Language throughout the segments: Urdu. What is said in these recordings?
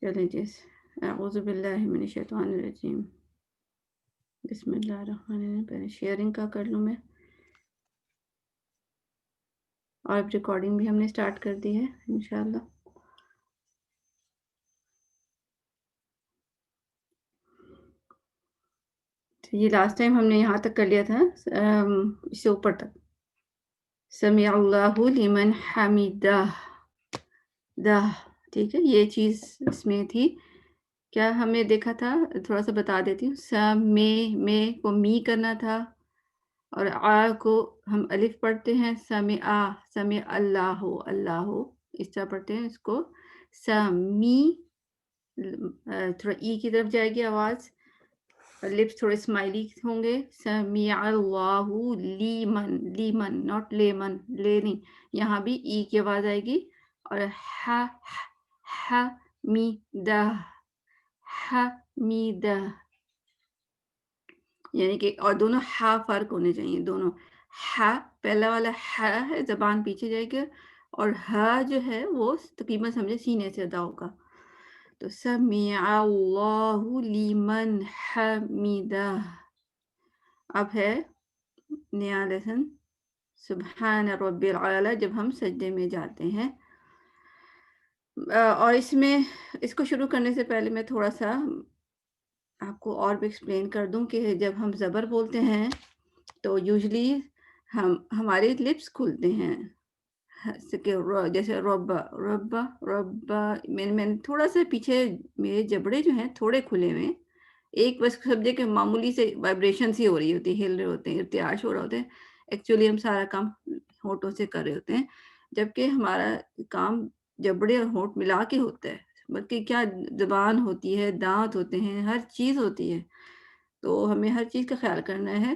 چلیں جی، اعوذ باللہ من الشیطان الرجیم، بسم اللہ الرحمن الرحیم۔ پہلے شیئرنگ کا کر لوں میں، اور ریکارڈنگ بھی ہم نے اسٹارٹ کر دی ہے انشاءاللہ۔ یہ لاسٹ ٹائم ہم نے یہاں تک کر لیا تھا، اس سے اوپر تک، سمیع اللہ لمن حمیدہ، دہ، ٹھیک ہے، یہ چیز اس میں تھی۔ کیا ہم نے دیکھا تھا، تھوڑا سا بتا دیتی ہوں، میں کو می کرنا تھا، اور آ کو ہم الف پڑھتے ہیں، سمع اللہ، اللہ اس طرح پڑھتے ہیں اس کو، سمی، تھوڑا ای کی طرف جائے گی آواز، لپس تھوڑے اسمائلی ہوں گے، سمیع اللہ لیمن، لیمن ناٹ لیمن، لے نہیں، یہاں بھی ای کی آواز آئے گی، اور حمیدہ، حمیدہ، یعنی کہ، اور دونوں ہا فرق ہونے چاہیے، دونوں ہا، پہلا والا ہا ہے، زبان پیچھے جائے گا، اور ہا جو ہے وہ تقریباً سمجھے سینے سے ادا ہوگا۔ تو سمیع اللہ لمن حمیدہ۔ اب ہے نیا لیسن، سبحان رب العالی، جب ہم سجدے میں جاتے ہیں۔ اور اس میں، اس کو شروع کرنے سے پہلے میں تھوڑا سا آپ کو اور بھی ایکسپلین کر دوں کہ جب ہم زبر بولتے ہیں تو یوزلی ہمارے لپس کھلتے ہیں، جیسے ربا، ربا، ربا، میں نے تھوڑا سا پیچھے میرے جبڑے جو ہیں تھوڑے کھلے ہوئے ہیں، ایک بس سمجھے کہ معمولی سے وائبریشن سی ہو رہی ہوتی ہے، ہل رہے ہوتے ہیں، ارتعاش ہو رہا ہوتا ہے، ایکچولی ہم سارا کام ہونٹوں سے کر رہے ہوتے ہیں، جبکہ ہمارا کام جبڑے اور ہونٹ ملا کے ہوتا ہے، بلکہ کیا زبان ہوتی ہے، دانت ہوتے ہیں، ہر چیز ہوتی ہے، تو ہمیں ہر چیز کا خیال کرنا ہے۔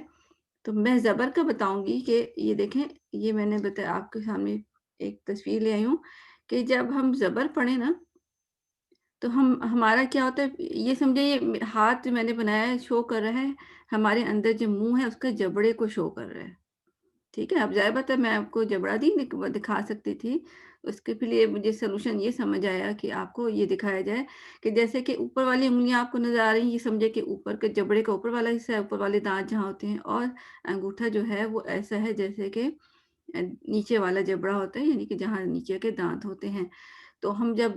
تو میں زبر کا بتاؤں گی کہ یہ دیکھیں، یہ میں نے بتایا آپ کے سامنے ایک تصویر لے آئی ہوں، کہ جب ہم زبر پڑھیں نا تو ہمارا کیا ہوتا ہے، یہ سمجھے یہ ہاتھ جو میں نے بنایا ہے شو کر رہا ہے ہمارے اندر جو منہ ہے اس کے جبڑے کو شو کر رہا ہے، ٹھیک ہے۔ اب ظاہر بات ہے میں آپ کو جبڑا دکھا سکتی تھی، اس کے لیے مجھے سلوشن یہ سمجھ آیا کہ آپ کو یہ دکھایا جائے کہ جیسے کہ اوپر والی انگلیاں آپ کو نظر آ رہی ہیں، یہ سمجھے کہ اوپر کے جبڑے کا اوپر والا حصہ ہے، اوپر والے دانت جہاں ہوتے ہیں، اور انگوٹھا جو ہے وہ ایسا ہے جیسے کہ نیچے والا جبڑا ہوتا ہے، یعنی کہ جہاں نیچے کے دانت ہوتے ہیں۔ تو ہم جب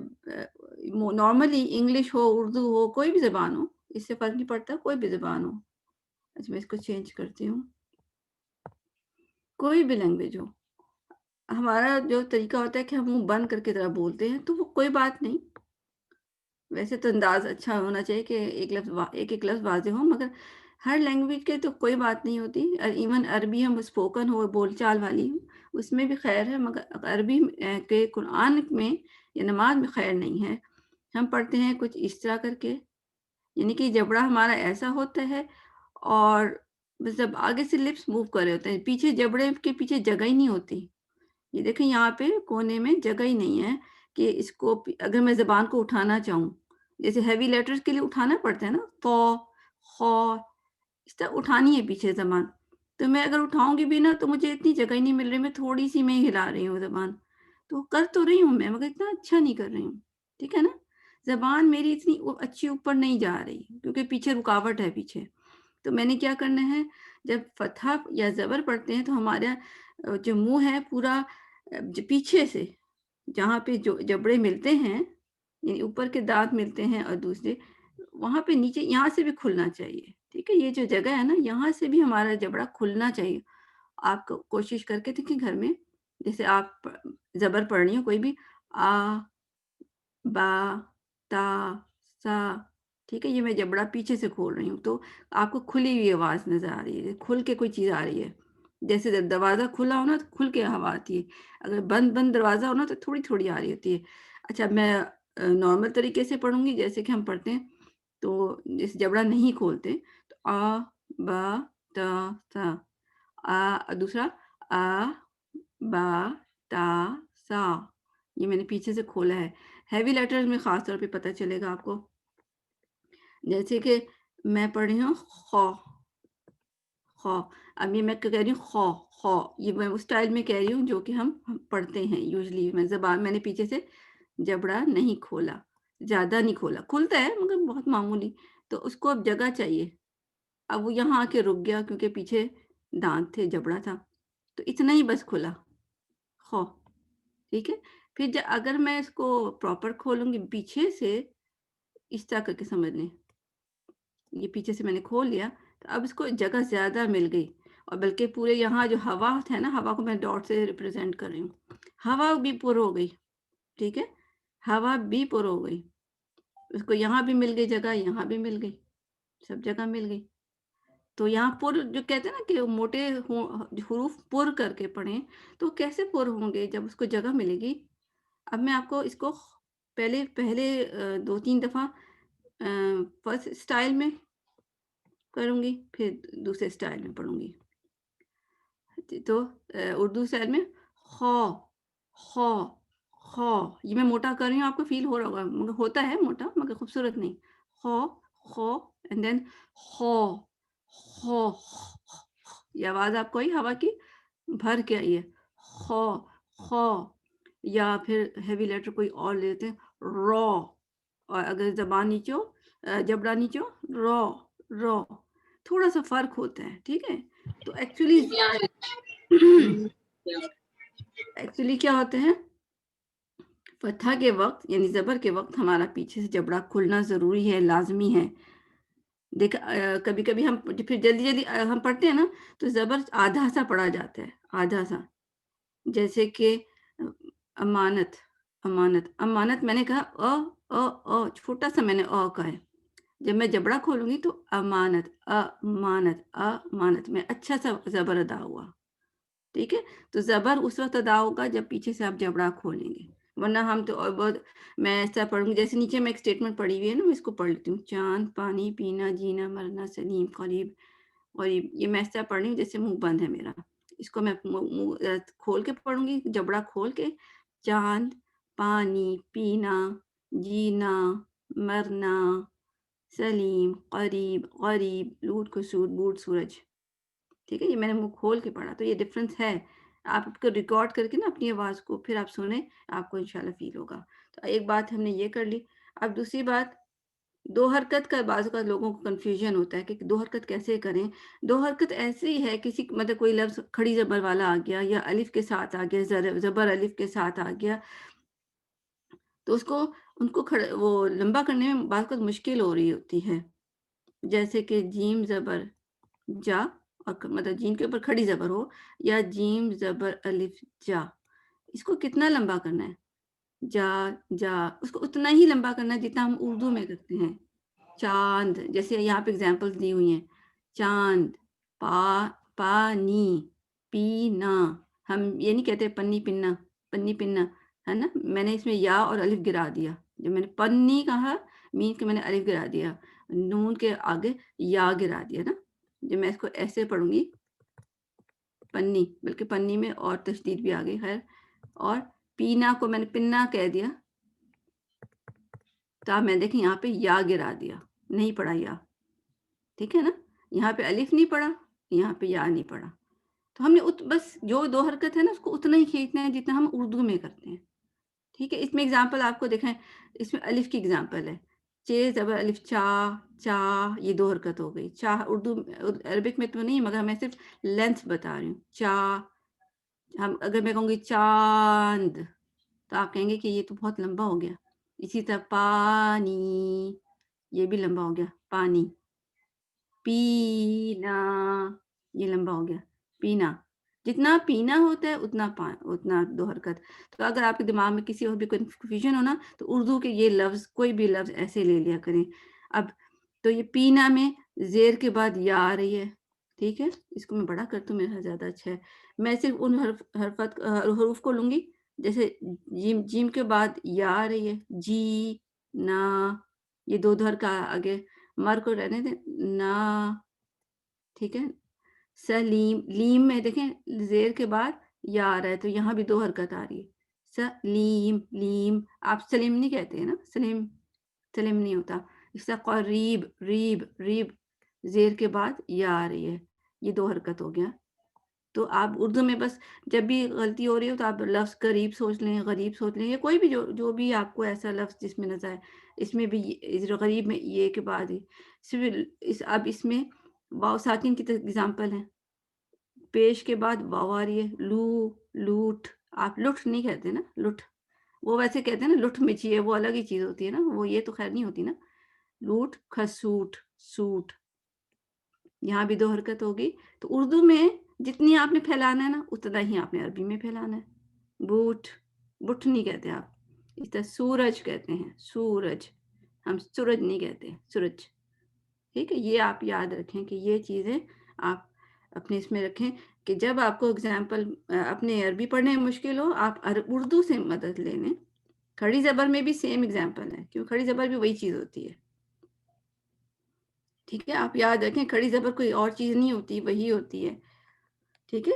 نارملی انگلش ہو، اردو ہو، کوئی بھی زبان ہو، اس سے فرق نہیں پڑتا، کوئی بھی زبان ہو، اچھا میں اس کو چینج کرتی ہوں، کوئی بھی لینگویج ہو، ہمارا جو طریقہ ہوتا ہے کہ ہم منہ بند کر کے طرح بولتے ہیں، تو وہ کوئی بات نہیں، ویسے تو انداز اچھا ہونا چاہیے کہ ایک ایک لفظ واضح ہو، مگر ہر لینگویج کے تو کوئی بات نہیں ہوتی، ایون عربی ہم اسپوکن ہو، بول چال والی ہو، اس میں بھی خیر ہے، مگر عربی کے قرآن میں یا نماز میں خیر نہیں ہے۔ ہم پڑھتے ہیں کچھ اس طرح کر کے، یعنی کہ جبڑا ہمارا ایسا ہوتا ہے، اور جب آگے سے لپس موو کر رہے ہوتے ہیں، پیچھے جبڑے کے پیچھے جگہ ہی نہیں ہوتی، یہ دیکھیں یہاں پہ کونے میں جگہ ہی نہیں ہے کہ اس کو اگر میں زبان کو اٹھانا چاہوں، جیسے ہیوی لیٹرز کے لیے اٹھانا پڑتا ہے نا، تو، خو، اس طرح اٹھانی ہے پیچھے زبان، تو میں اگر اٹھاؤں گی بھی نا تو مجھے اتنی جگہ ہی نہیں مل رہی، میں تھوڑی سی میں ہلا رہی ہوں زبان، تو کر تو رہی ہوں میں، مگر اتنا اچھا نہیں کر رہی ہوں، ٹھیک ہے نا، زبان میری اتنی اچھی اوپر نہیں جا رہی کیونکہ پیچھے رکاوٹ ہے پیچھے۔ تو میں نے کیا کرنا ہے، جب فتح یا زبر پڑھتے ہیں تو ہمارا جو منہ ہے پورا پیچھے سے، جہاں پہ جو جبڑے ملتے ہیں، یعنی اوپر کے دانت ملتے ہیں اور دوسرے وہاں پہ نیچے، یہاں سے بھی کھلنا چاہیے، ٹھیک ہے، یہ جو جگہ ہے نا یہاں سے بھی ہمارا جبڑا کھلنا چاہیے۔ آپ کو کوشش کر کے دیکھیں گھر میں، جیسے آپ زبر پڑھ رہی ہوں کوئی بھی، آ، با، تا، سا، ٹھیک ہے، یہ میں جبڑا پیچھے سے کھول رہی ہوں، تو آپ کو کھلی ہوئی آواز نظر آ رہی ہے، کھل کے کوئی چیز آ رہی ہے، جیسے جب دروازہ کھلا ہونا تو کھل کے ہوا آتی ہے، اگر بند دروازہ ہونا تو تھوڑی تھوڑی آ رہی ہوتی ہے۔ اچھا میں نارمل طریقے سے پڑھوں گی جیسے کہ ہم پڑھتے ہیں، تو جیسے جبڑا نہیں کھولتے، تو آ، با، تا، سا، دوسرا آ، با، تا، سا، یہ میں نے پیچھے سے کھولا ہے، ہیوی لیٹرز میں خاص طور پہ پتہ چلے گا آپ کو، جیسے کہ میں پڑھ رہی ہوں خو، خو، اب یہ میں کہہ رہی ہوں خو، خو، یہ میں اس سٹائل میں کہہ رہی ہوں جو کہ ہم پڑھتے ہیں یوزلی، میں نے پیچھے سے جبڑا نہیں کھولا، زیادہ نہیں کھولا، کھلتا ہے مگر بہت معمولی، تو اس کو اب جگہ چاہیے۔ اب وہ یہاں آ کے رک گیا کیونکہ پیچھے دانت تھے، جبڑا تھا، تو اتنا ہی بس کھلا، خو، ٹھیک ہے؟ پھر اگر میں اس کو پراپر کھولوں گی پیچھے سے، اس طرح کر کے سمجھ لیں، یہ پیچھے سے میں نے کھول لیا، تو اب اس کو جگہ زیادہ مل گئی، اور بلکہ پورے یہاں جو ہوا ہے نا، ہوا کو میں ڈاٹ سے ریپرزینٹ کر رہی ہوں، ہوا بھی پر ہو گئی، ٹھیک ہے؟ ہوا بھی پر ہو گئی، اس کو یہاں بھی مل گئی جگہ، یہاں بھی مل گئی، سب جگہ مل گئی۔ تو یہاں پر جو کہتے ہیں نا کہ موٹے حروف پر کر کے پڑھیں، تو کیسے پر ہوں گے جب اس کو جگہ ملے گی؟ اب میں آپ کو اس کو پہلے پہلے 2-3 دفعہ فرسٹ اسٹائل میں کروں گی، پھر دوسرے اسٹائل میں پڑھوں گی۔ تو اردو اسٹائل میں خو، خو، خو، یہ میں موٹا کر رہی ہوں، آپ کو فیل ہو رہا ہوگا، مگر ہوتا ہے موٹا مگر خوبصورت نہیں۔ خو، خو، اینڈ دین خو، خو، یہ آواز آپ کو آئی ہوا کی؟ بھر کے آئی ہے، خو، خو، یا پھر ہیوی لیٹر کوئی اور لیتے ہیں، رو، اور اگر زبان نیچے ہو، جبڑا نیچے ہو، رو، رو، تھوڑا سا فرق ہوتا ہے، ٹھیک ہے؟ تو ایکچولی کیا ہوتے ہیں، فتح کے وقت یعنی زبر کے وقت ہمارا پیچھے سے جبڑا کھلنا ضروری ہے، لازمی ہے۔ دیکھ کبھی کبھی ہم پھر جلدی جلدی ہم پڑھتے ہیں نا، تو زبر آدھا سا پڑھا جاتا ہے، آدھا سا، جیسے کہ امانت، امانت، امانت، میں نے کہا چھوٹا سا میں نے کہا ہے، جب میں جبڑا کھولوں گی تو امانت، امانت، امانت میں اچھا سا زبر ادا ہوا، ٹھیک ہے؟ تو زبر اس وقت ادا ہوگا جب پیچھے سے آپ جبڑا کھولیں گے، ورنہ ہم تو اور بہت، میں ایسا پڑھوں گی جیسے نیچے میں ایک اسٹیٹمنٹ پڑھی ہوئی ہے نا، میں اس کو پڑھ لیتی ہوں، چاند، پانی، پینا، جینا، مرنا، سلیم، قریب، غریب، یہ میں ایسا پڑھ رہی ہوں جیسے منہ بند ہے میرا، اس کو میں منہ کھول کے پڑھوں گی، جبڑا کھول کے، چاند، پانی، پینا، جینا، مرنا، سلیم، قریب، غریب، لوٹ کسوٹ، بوٹ سورج، ٹھیک ہے؟ یہ میں نے منہ کھول کے پڑھا، تو یہ ڈفرنس ہے، آپ اس کو ریکارڈ کر کے نا اپنی آواز کو پھر آپ سنیں، آپ کو انشاءاللہ فیل ہوگا۔ تو ایک بات ہم نے یہ کر لی۔ اب دوسری بات، دو حرکت کا بعض اوقات لوگوں کو کنفیوژن ہوتا ہے کہ دو حرکت کیسے کریں۔ دو حرکت ایسی ہے، کسی مطلب کوئی لفظ کھڑی زبر والا آ گیا یا الف کے ساتھ آ گیا، زبر الف کے ساتھ آ گیا، تو اس کو ان کو وہ لمبا کرنے میں بعض اوقات مشکل ہو رہی ہوتی ہے، جیسے کہ جیم زبر جا، اور مطلب جیم کے اوپر کھڑی زبر ہو، یا جیم زبر الف جا، اس کو کتنا لمبا کرنا ہے؟ جا، جا، اس کو اتنا ہی لمبا کرنا ہے جتنا ہم اردو میں کرتے ہیں۔ چاند، جیسے یہاں پہ اگزامپلس دی ہوئی ہیں، چاند، پانی، پینا، ہم یہ نہیں کہتے پنی پننا، پنی پننا، ہے نا؟ میں نے اس میں یا اور الف گرا دیا، جب میں نے پنی کہا، مین کے میں نے الف گرا دیا، نون کے آگے یا گرا دیا نا، جب میں اس کو ایسے پڑھوں گی، پنی، بلکہ پنی میں اور تشدید بھی آ گئی، خیر، اور پینا کو میں نے پننا کہہ دیا، تو آپ میں دیکھیں یہاں پہ یا گرا دیا، نہیں پڑھا یا، ٹھیک ہے نا؟ یہاں پہ الف نہیں پڑھا، یہاں پہ یا نہیں پڑھا، تو ہم نے بس جو دو حرکت ہے نا، اس کو اتنا ہی کھینچنا ہے جتنا ہم اردو میں کرتے ہیں، ٹھیک ہے؟ اس میں اگزامپل آپ کو دکھائیں، اس میں الف کی اگزامپل ہے، چے زبر الف چا، چا، یہ دو حرکت ہو گئی، چا اردو عربک میں تو نہیں، مگر میں صرف لینتھ بتا رہی ہوں، چا، اگر میں کہوں گی چاند، تو آپ کہیں گے کہ یہ تو بہت لمبا ہو گیا۔ اسی طرح پانی، یہ بھی لمبا ہو گیا، پانی، پینا، یہ لمبا ہو گیا، پینا، جتنا پینا ہوتا ہے اتنا دو حرکت۔ تو اگر آپ کے دماغ میں کسی اور بھی کنفیوژن ہو نا، تو اردو کے یہ لفظ، کوئی بھی لفظ ایسے لے لیا کریں۔ اب تو یہ پینا میں زیر کے بعد یا آ رہی ہے، ٹھیک ہے؟ اس کو میں بڑا کرتا ہوں، میرا زیادہ اچھا ہے، میں صرف ان حروف کو لوں گی، جیسے جیم کے بعد یا آ رہی ہے، جی، نا، یہ دو دھر کا آگے، مر کو رہنے دیں، نا، ٹھیک ہے؟ سلیم، لیم میں دیکھیں زیر کے بعد یا آ رہا ہے، تو یہاں بھی دو حرکت آ رہی ہے، سلیم، لیم، آپ سلیم نہیں کہتے ہیں نا، سلیم، سلیم نہیں ہوتا۔ اس طرح قریب، ریب، ریب، زیر کے بعد یا آ رہی ہے، یہ دو حرکت ہو گیا۔ تو آپ اردو میں بس جب بھی غلطی ہو رہی ہو تو آپ لفظ قریب سوچ لیں، غریب سوچ لیں، یا کوئی بھی جو بھی آپ کو ایسا لفظ جس میں نظر آئے، اس میں بھی غریب میں یہ کے بعد ہے، صرف اب اس میں واو ساکن کی اگزامپل ہے، پیش کے بعد واو آ رہی ہے، لوٹ، آپ لٹ نہیں کہتے نا، لٹ وہ ویسے کہتے ہیں نا لٹ مچی ہے، وہ الگ ہی چیز ہوتی ہے نا، وہ یہ تو خیر نہیں ہوتی نا، لوٹ کھسوٹ سوٹ، یہاں بھی 2 حرکت ہوگی۔ تو اردو میں جتنی آپ نے پھیلانا ہے نا اتنا ہی آپ نے عربی میں پھیلانا ہے۔ بوٹ، بٹ نہیں کہتے آپ، اس طرح سورج کہتے ہیں، سورج، ہم سورج نہیں کہتے، سورج، ٹھیک ہے؟ یہ آپ یاد رکھیں کہ یہ چیزیں آپ اپنے اس میں رکھیں کہ جب آپ کو اگزامپل اپنے عربی پڑھنے میں مشکل ہو، آپ اردو سے مدد لے لیں۔ کھڑی زبر میں بھی سیم اگزامپل ہے، کیوں کھڑی زبر بھی وہی چیز ہوتی ہے، ٹھیک ہے؟ آپ یاد رکھیں کھڑی زبر کوئی اور چیز نہیں ہوتی، وہی ہوتی ہے، ٹھیک ہے؟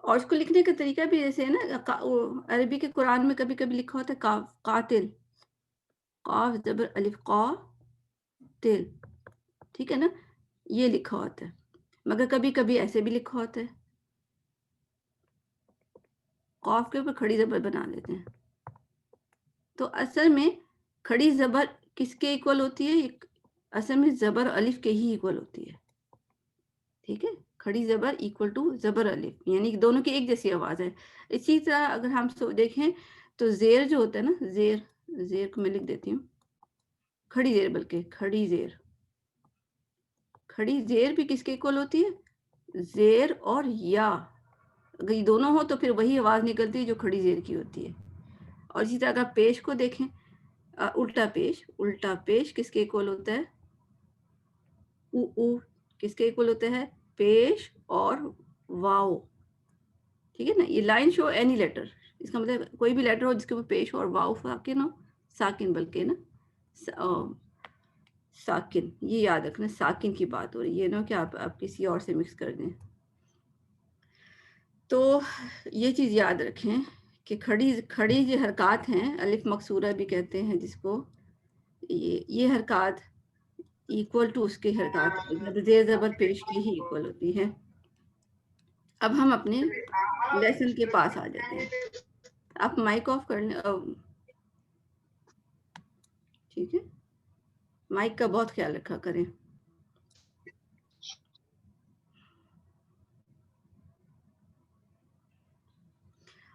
اور اس کو لکھنے کا طریقہ بھی ایسے ہے نا، عربی کے قرآن میں کبھی کبھی لکھا ہوتا ہے قاتل، قاف زبر الف قا تل، ٹھیک ہے نا؟ یہ لکھا ہوتا ہے، مگر کبھی کبھی ایسے بھی لکھا ہوتا ہے، قاف کے اوپر کھڑی زبر بنا لیتے ہیں۔ تو اصل میں کھڑی زبر کس کے ایکول ہوتی ہے؟ اصل میں زبر الف کے ہی ایکول ہوتی ہے، ٹھیک ہے؟ کھڑی زبر ایکول ٹو زبر الف، یعنی دونوں کی ایک جیسی آواز ہے۔ اسی طرح اگر ہم دیکھیں تو زیر جو ہوتا ہے نا، زیر کو میں لکھ دیتی ہوں، کھڑی زیر، بلکہ کھڑی زیر بھی کس کے ایکول ہوتی ہے؟ زیر اور یا، اگر یہ دونوں ہو تو پھر وہی آواز نکلتی ہے جو کھڑی زیر کی ہوتی ہے۔ اور اسی طرح اگر پیش کو دیکھیں، الٹا پیش کس کے ایکول ہوتا ہے؟ او کس کے ایکول ہوتا ہے؟ پیش اور واو، ٹھیک ہے نا؟ یہ لائن شو اینی لیٹر، اس کا مطلب کوئی بھی لیٹر ہو جس کے اوپر پیش اور واو ساکن ہو، ساکن بلکہ نا ساکن، یہ یاد رکھنا ساکن کی بات ہو رہی ہے، نا کہ آپ کسی اور سے مکس کر دیں۔ تو یہ چیز یاد رکھیں کہ کھڑی جو حرکات ہیں، الف مکسورہ بھی کہتے ہیں جس کو، یہ حرکات ایکول ٹو اس کی حرکات زیر زبر پیش کی ہی ایکول ہوتی ہے۔ اب ہم اپنے لیسن کے پاس آ جاتے ہیں، آپ مائک آف کر لیں، ٹھیک ہے؟ مائک کا بہت خیال رکھا کریں۔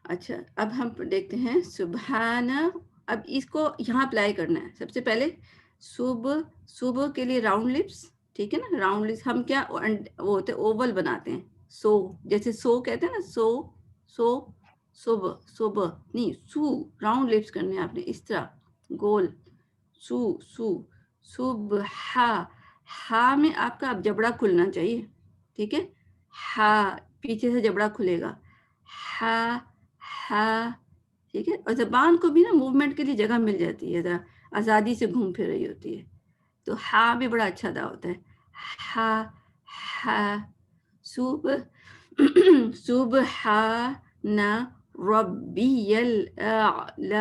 اچھا، اب ہم دیکھتے ہیں سبحان، اب اس کو یہاں اپلائی کرنا ہے۔ سب سے پہلے صبح کے لیے راؤنڈ لپس، ٹھیک ہے نا؟ راؤنڈ لپس ہم کیا وہ ہوتے اوول بناتے ہیں، جیسے سو کہتے ہیں نا، سو صبح نہیں، راؤنڈ لپس کرنے ہیں آپ نے اس طرح گول، صبح، ہا میں آپ کا اب جبڑا کھلنا چاہیے، ٹھیک ہے؟ ہا پیچھے سے جبڑا کھلے گا، ہا، ٹھیک ہے؟ اور زبان کو بھی نا موومنٹ کے لیے جگہ مل جاتی ہے، ذرا آزادی سے گھوم پھر رہی ہوتی ہے، تو ہا بھی بڑا اچھا ادا ہوتا ہے، ہا، سبحان ربی الاعلی،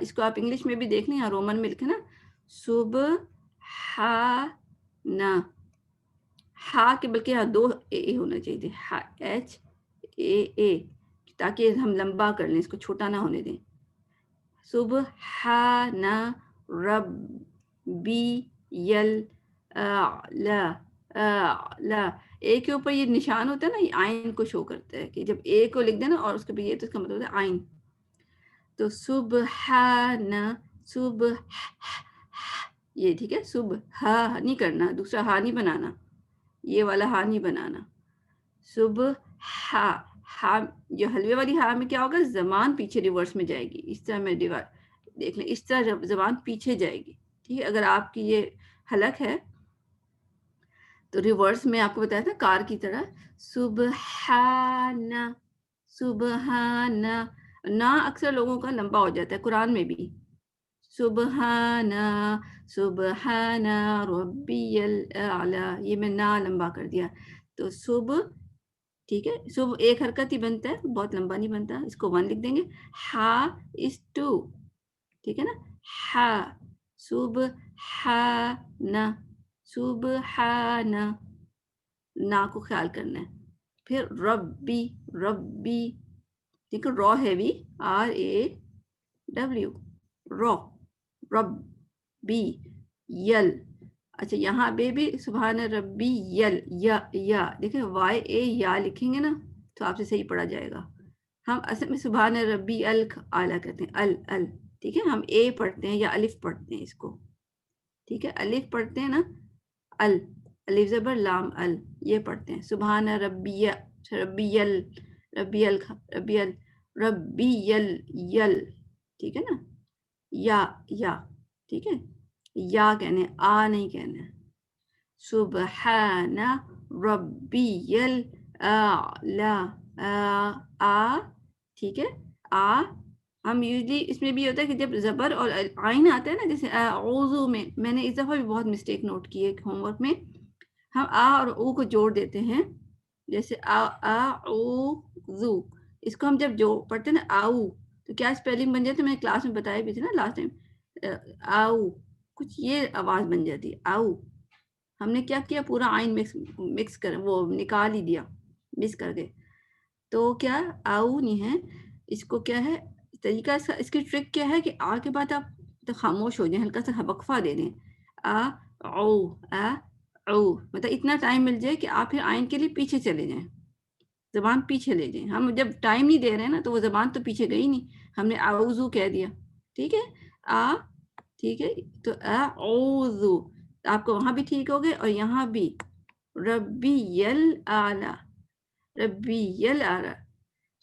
اس کو آپ انگلش میں بھی دیکھ لیں، رومن میں لکھیں نا، سبحان، ہا کے بلکہ یہاں 2 اے ہونا چاہیے تھے، اے، تاکہ ہم لمبا کر لیں، اس کو چھوٹا نہ ہونے دیں۔ سبحان ربی الاعلی، اے کے اوپر یہ نشان ہوتا ہے نا، یہ آئین کو شو کرتا ہے، کہ جب اے کو لکھ دیں نا اور اس کے بعد یہ، تو اس کا مطلب ہے آئین۔ تو سبحان، یہ ٹھیک ہے؟ صبح نہیں کرنا، دوسرا ہا نہیں بنانا، یہ والا ہا نہیں بنانا، صبح ہا، جو حلوے والی ہا میں کیا ہوگا؟ زبان پیچھے ریورس میں جائے گی، اس طرح میں دیکھ لیں، اس طرح زبان پیچھے جائے گی، ٹھیک ہے؟ اگر آپ کی یہ حلق ہے تو ریورس میں آپ کو بتایا تھا کار کی طرح، سبحان، نا اکثر لوگوں کا لمبا ہو جاتا ہے قرآن میں بھی، سبحان ربی الاعلی، یہ میں نا لمبا کر دیا، تو صبح، ٹھیک ہے؟ صبح ایک حرکت ہی بنتا ہے، بہت لمبا نہیں بنتا، اس کو 1 لکھ دیں گے، ہا از 2، ٹھیک ہے نا؟ ہا، سبحان، نا کو خیال کرنا ہے، پھر ربی، ربی، دیکھو رو ہیوی RAW، رو، ربی، یل. اچھا یہاں پہ بھی سبحان ربی یل، یا دیکھیں YA یا لکھیں گے نا تو آپ سے صحیح پڑھا جائے گا. ہم اصل میں سبحان ربی اعلیٰ کہتے ہیں، ال، ٹھیک ہے. ہم اے پڑھتے ہیں یا الف پڑھتے ہیں اس کو، ٹھیک ہے. الف پڑھتے ہیں نا، ال، الف زبر لام ال، یہ پڑھتے ہیں سبحان ربی، ربی ال، ربی ال، ربی ال، ربی یل، ٹھیک ہے نا. یا، ٹھیک ہے. یا کہنے، نہیں کہنا. سبحان ربی الاعلی، ٹھیک ہے. ہم یوزلی اس میں بھی ہوتا ہے کہ جب زبر اور عین آتا ہے نا، جیسے اعوذ میں نے اس دفعہ بھی بہت مسٹیک نوٹ کی ہے ہوم ورک میں. ہم اور او کو جوڑ دیتے ہیں، جیسے اعوذ، اس کو ہم جب پڑھتے ہیں نا آؤ، تو کیا اسپیلنگ بن جاتی ہے؟ میں کلاس میں بتایا بھی تھا نا لاسٹ ٹائم. آؤ، کچھ یہ آواز بن جاتی ہے آؤ. ہم نے کیا کیا، پورا عین مکس کر وہ نکال ہی دیا، مکس کر کے. تو کیا آؤ نہیں ہے، اس کو کیا ہے طریقہ، اس کی ٹرک کیا ہے کہ کے بعد آپ خاموش ہو جائیں، ہلکا سا وقفہ دے دیں. او، مطلب اتنا ٹائم مل جائے کہ آپ پھر عین کے لیے پیچھے چلے جائیں، زبان پیچھے لے جائیں. ہم جب ٹائم نہیں دے رہے ہیں نا تو وہ زبان تو پیچھے گئی نہیں، ہم نے اعوذ کہہ دیا، ٹھیک ہے. ٹھیک ہے. تو اعوذ آپ کو وہاں بھی ٹھیک ہو گئے اور یہاں بھی. ربی الاعلی، ربی الاعلی،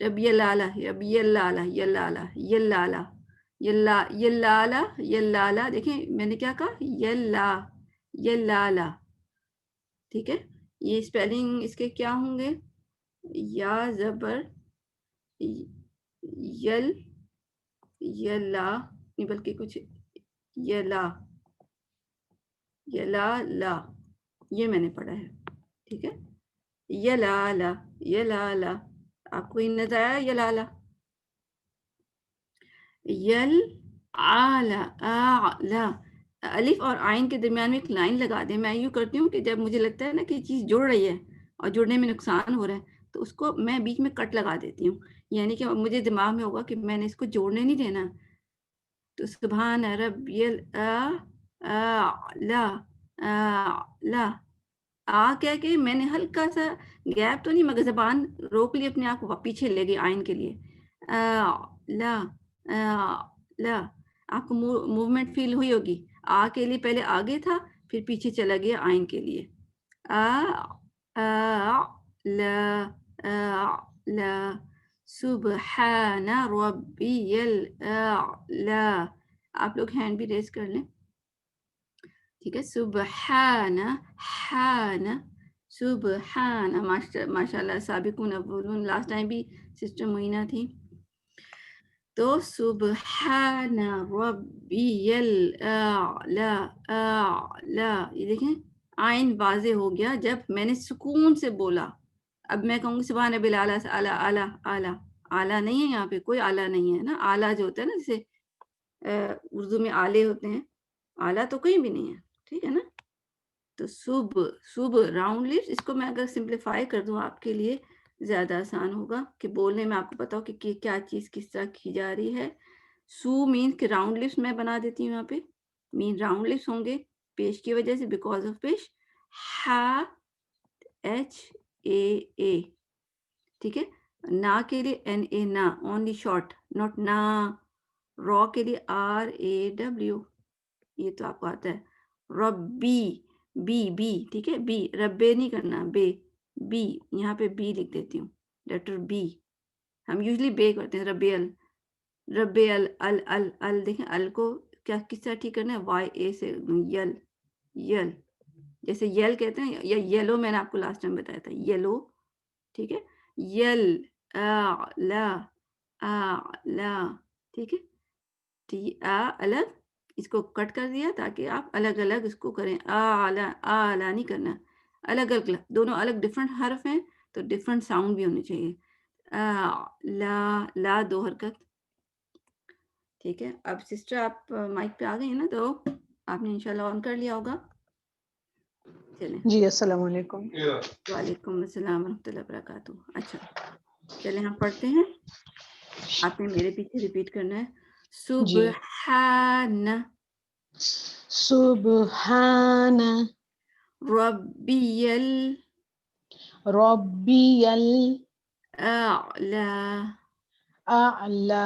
ربی الاعلی، ربی الاعلی، یلالا، یلالا، دیکھیں میں نے کیا کہا، یلالا، ٹھیک ہے. یہ اسپیلنگ اس کے کیا ہوں گے، یا زبر یل، یلا نہیں بلکہ کچھ یلا، لا، یہ میں نے پڑھا ہے، ٹھیک ہے. یلالا، آپ کو یہ نظر آیا یلالا. یل اعلی، الف اور عین کے درمیان میں ایک لائن لگا دیں. میں یوں کرتی ہوں کہ جب مجھے لگتا ہے نا کہ چیز جڑ رہی ہے اور جڑنے میں نقصان ہو رہا ہے تو اس کو میں بیچ میں کٹ لگا دیتی ہوں، یعنی کہ مجھے دماغ میں ہوگا کہ میں نے اس کو جوڑنے نہیں دینا. تو سبحان ربی الاعلی، کہہ کے میں نے ہلکا سا گیپ تو نہیں مگر زبان روک لی اپنے آپ کو، پیچھے لے گئی عین کے لیے. لا، آپ کو موومنٹ فیل ہوئی ہوگی. کے لیے پہلے آگے تھا پھر پیچھے چلا گیا عین کے لیے. لا، سبحان ربی الاعلی. آپ لوگ ہینڈ بھی ریز کر لیں، ٹھیک ہے. سبحان، سبحان، ماشاء اللہ سابقون اولون، لاسٹ ٹائم بھی سسٹر معینہ تھی. تو سبحان ربی الاعلی، یہ دیکھیں عین واضح ہو گیا جب میں نے سکون سے بولا. اب میں کہوں گی سبحان ربی الاعلی، اعلیٰ نہیں ہے، یہاں پہ کوئی اعلیٰ نہیں ہے نا. اعلیٰ جو ہوتا ہے نا، جیسے اردو میں آلے ہوتے ہیں، اعلیٰ تو کہیں بھی نہیں ہے، ٹھیک ہے نا. تو صبح راؤنڈ لیوز، اس کو میں اگر سمپلیفائی کر دوں آپ کے لیے زیادہ آسان ہوگا کہ بولنے میں آپ کو پتا ہو کہ کیا چیز کس طرح کی جا رہی ہے. سو مین کہ راؤنڈ لیوز میں بنا دیتی ہوں یہاں پہ، مین راؤنڈ لیوز ہوں گے پیش کی وجہ سے، بیکاز آف پیش. HAA، ٹھیک ہے. نا کے لیے NA، نا اونلی شارٹ، ناٹ نا. رو کے لیے RAW، یہ تو آپ کو آتا ہے. ربی، بی، ٹھیک ہے. بی، ربے نہیں کرنا، بی، یہاں پہ بی لکھ دیتی ہوں، لیٹر بی. ہم یوزلی بے کرتے ہیں. ربے ال، دیکھیں ال کو کیا کس طرح ٹھیک کرنا ہے، YA سے. یل، جیسے یل کہتے ہیں یا یلو، میں نے آپ کو لاسٹ ٹائم بتایا تھا یلو، ٹھیک ہے. یل اعلی، ٹھیک ہے. الگ، اس کو کٹ کر دیا تاکہ آپ الگ الگ اس کو کریں. اعلی نہیں کرنا، الگ الگ، دونوں الگ ڈفرنٹ حرف ہیں تو ڈفرنٹ ساؤنڈ بھی ہونے چاہیے. لا 2 حرکت، ٹھیک ہے. اب سسٹر آپ مائک پہ آ گئی ہیں نا، تو آپ نے انشاءاللہ آن کر لیا ہوگا. چلیں جی السلام علیکم. وعلیکم السلام ورحمۃ اللہ وبرکاتہ. اچھا چلیں ہم پڑھتے ہیں. آپ نے میرے پیچھے ریپیٹ کرنا ہے. جی. سبحان سبحان ربی ربی الاعلی. الاعلی.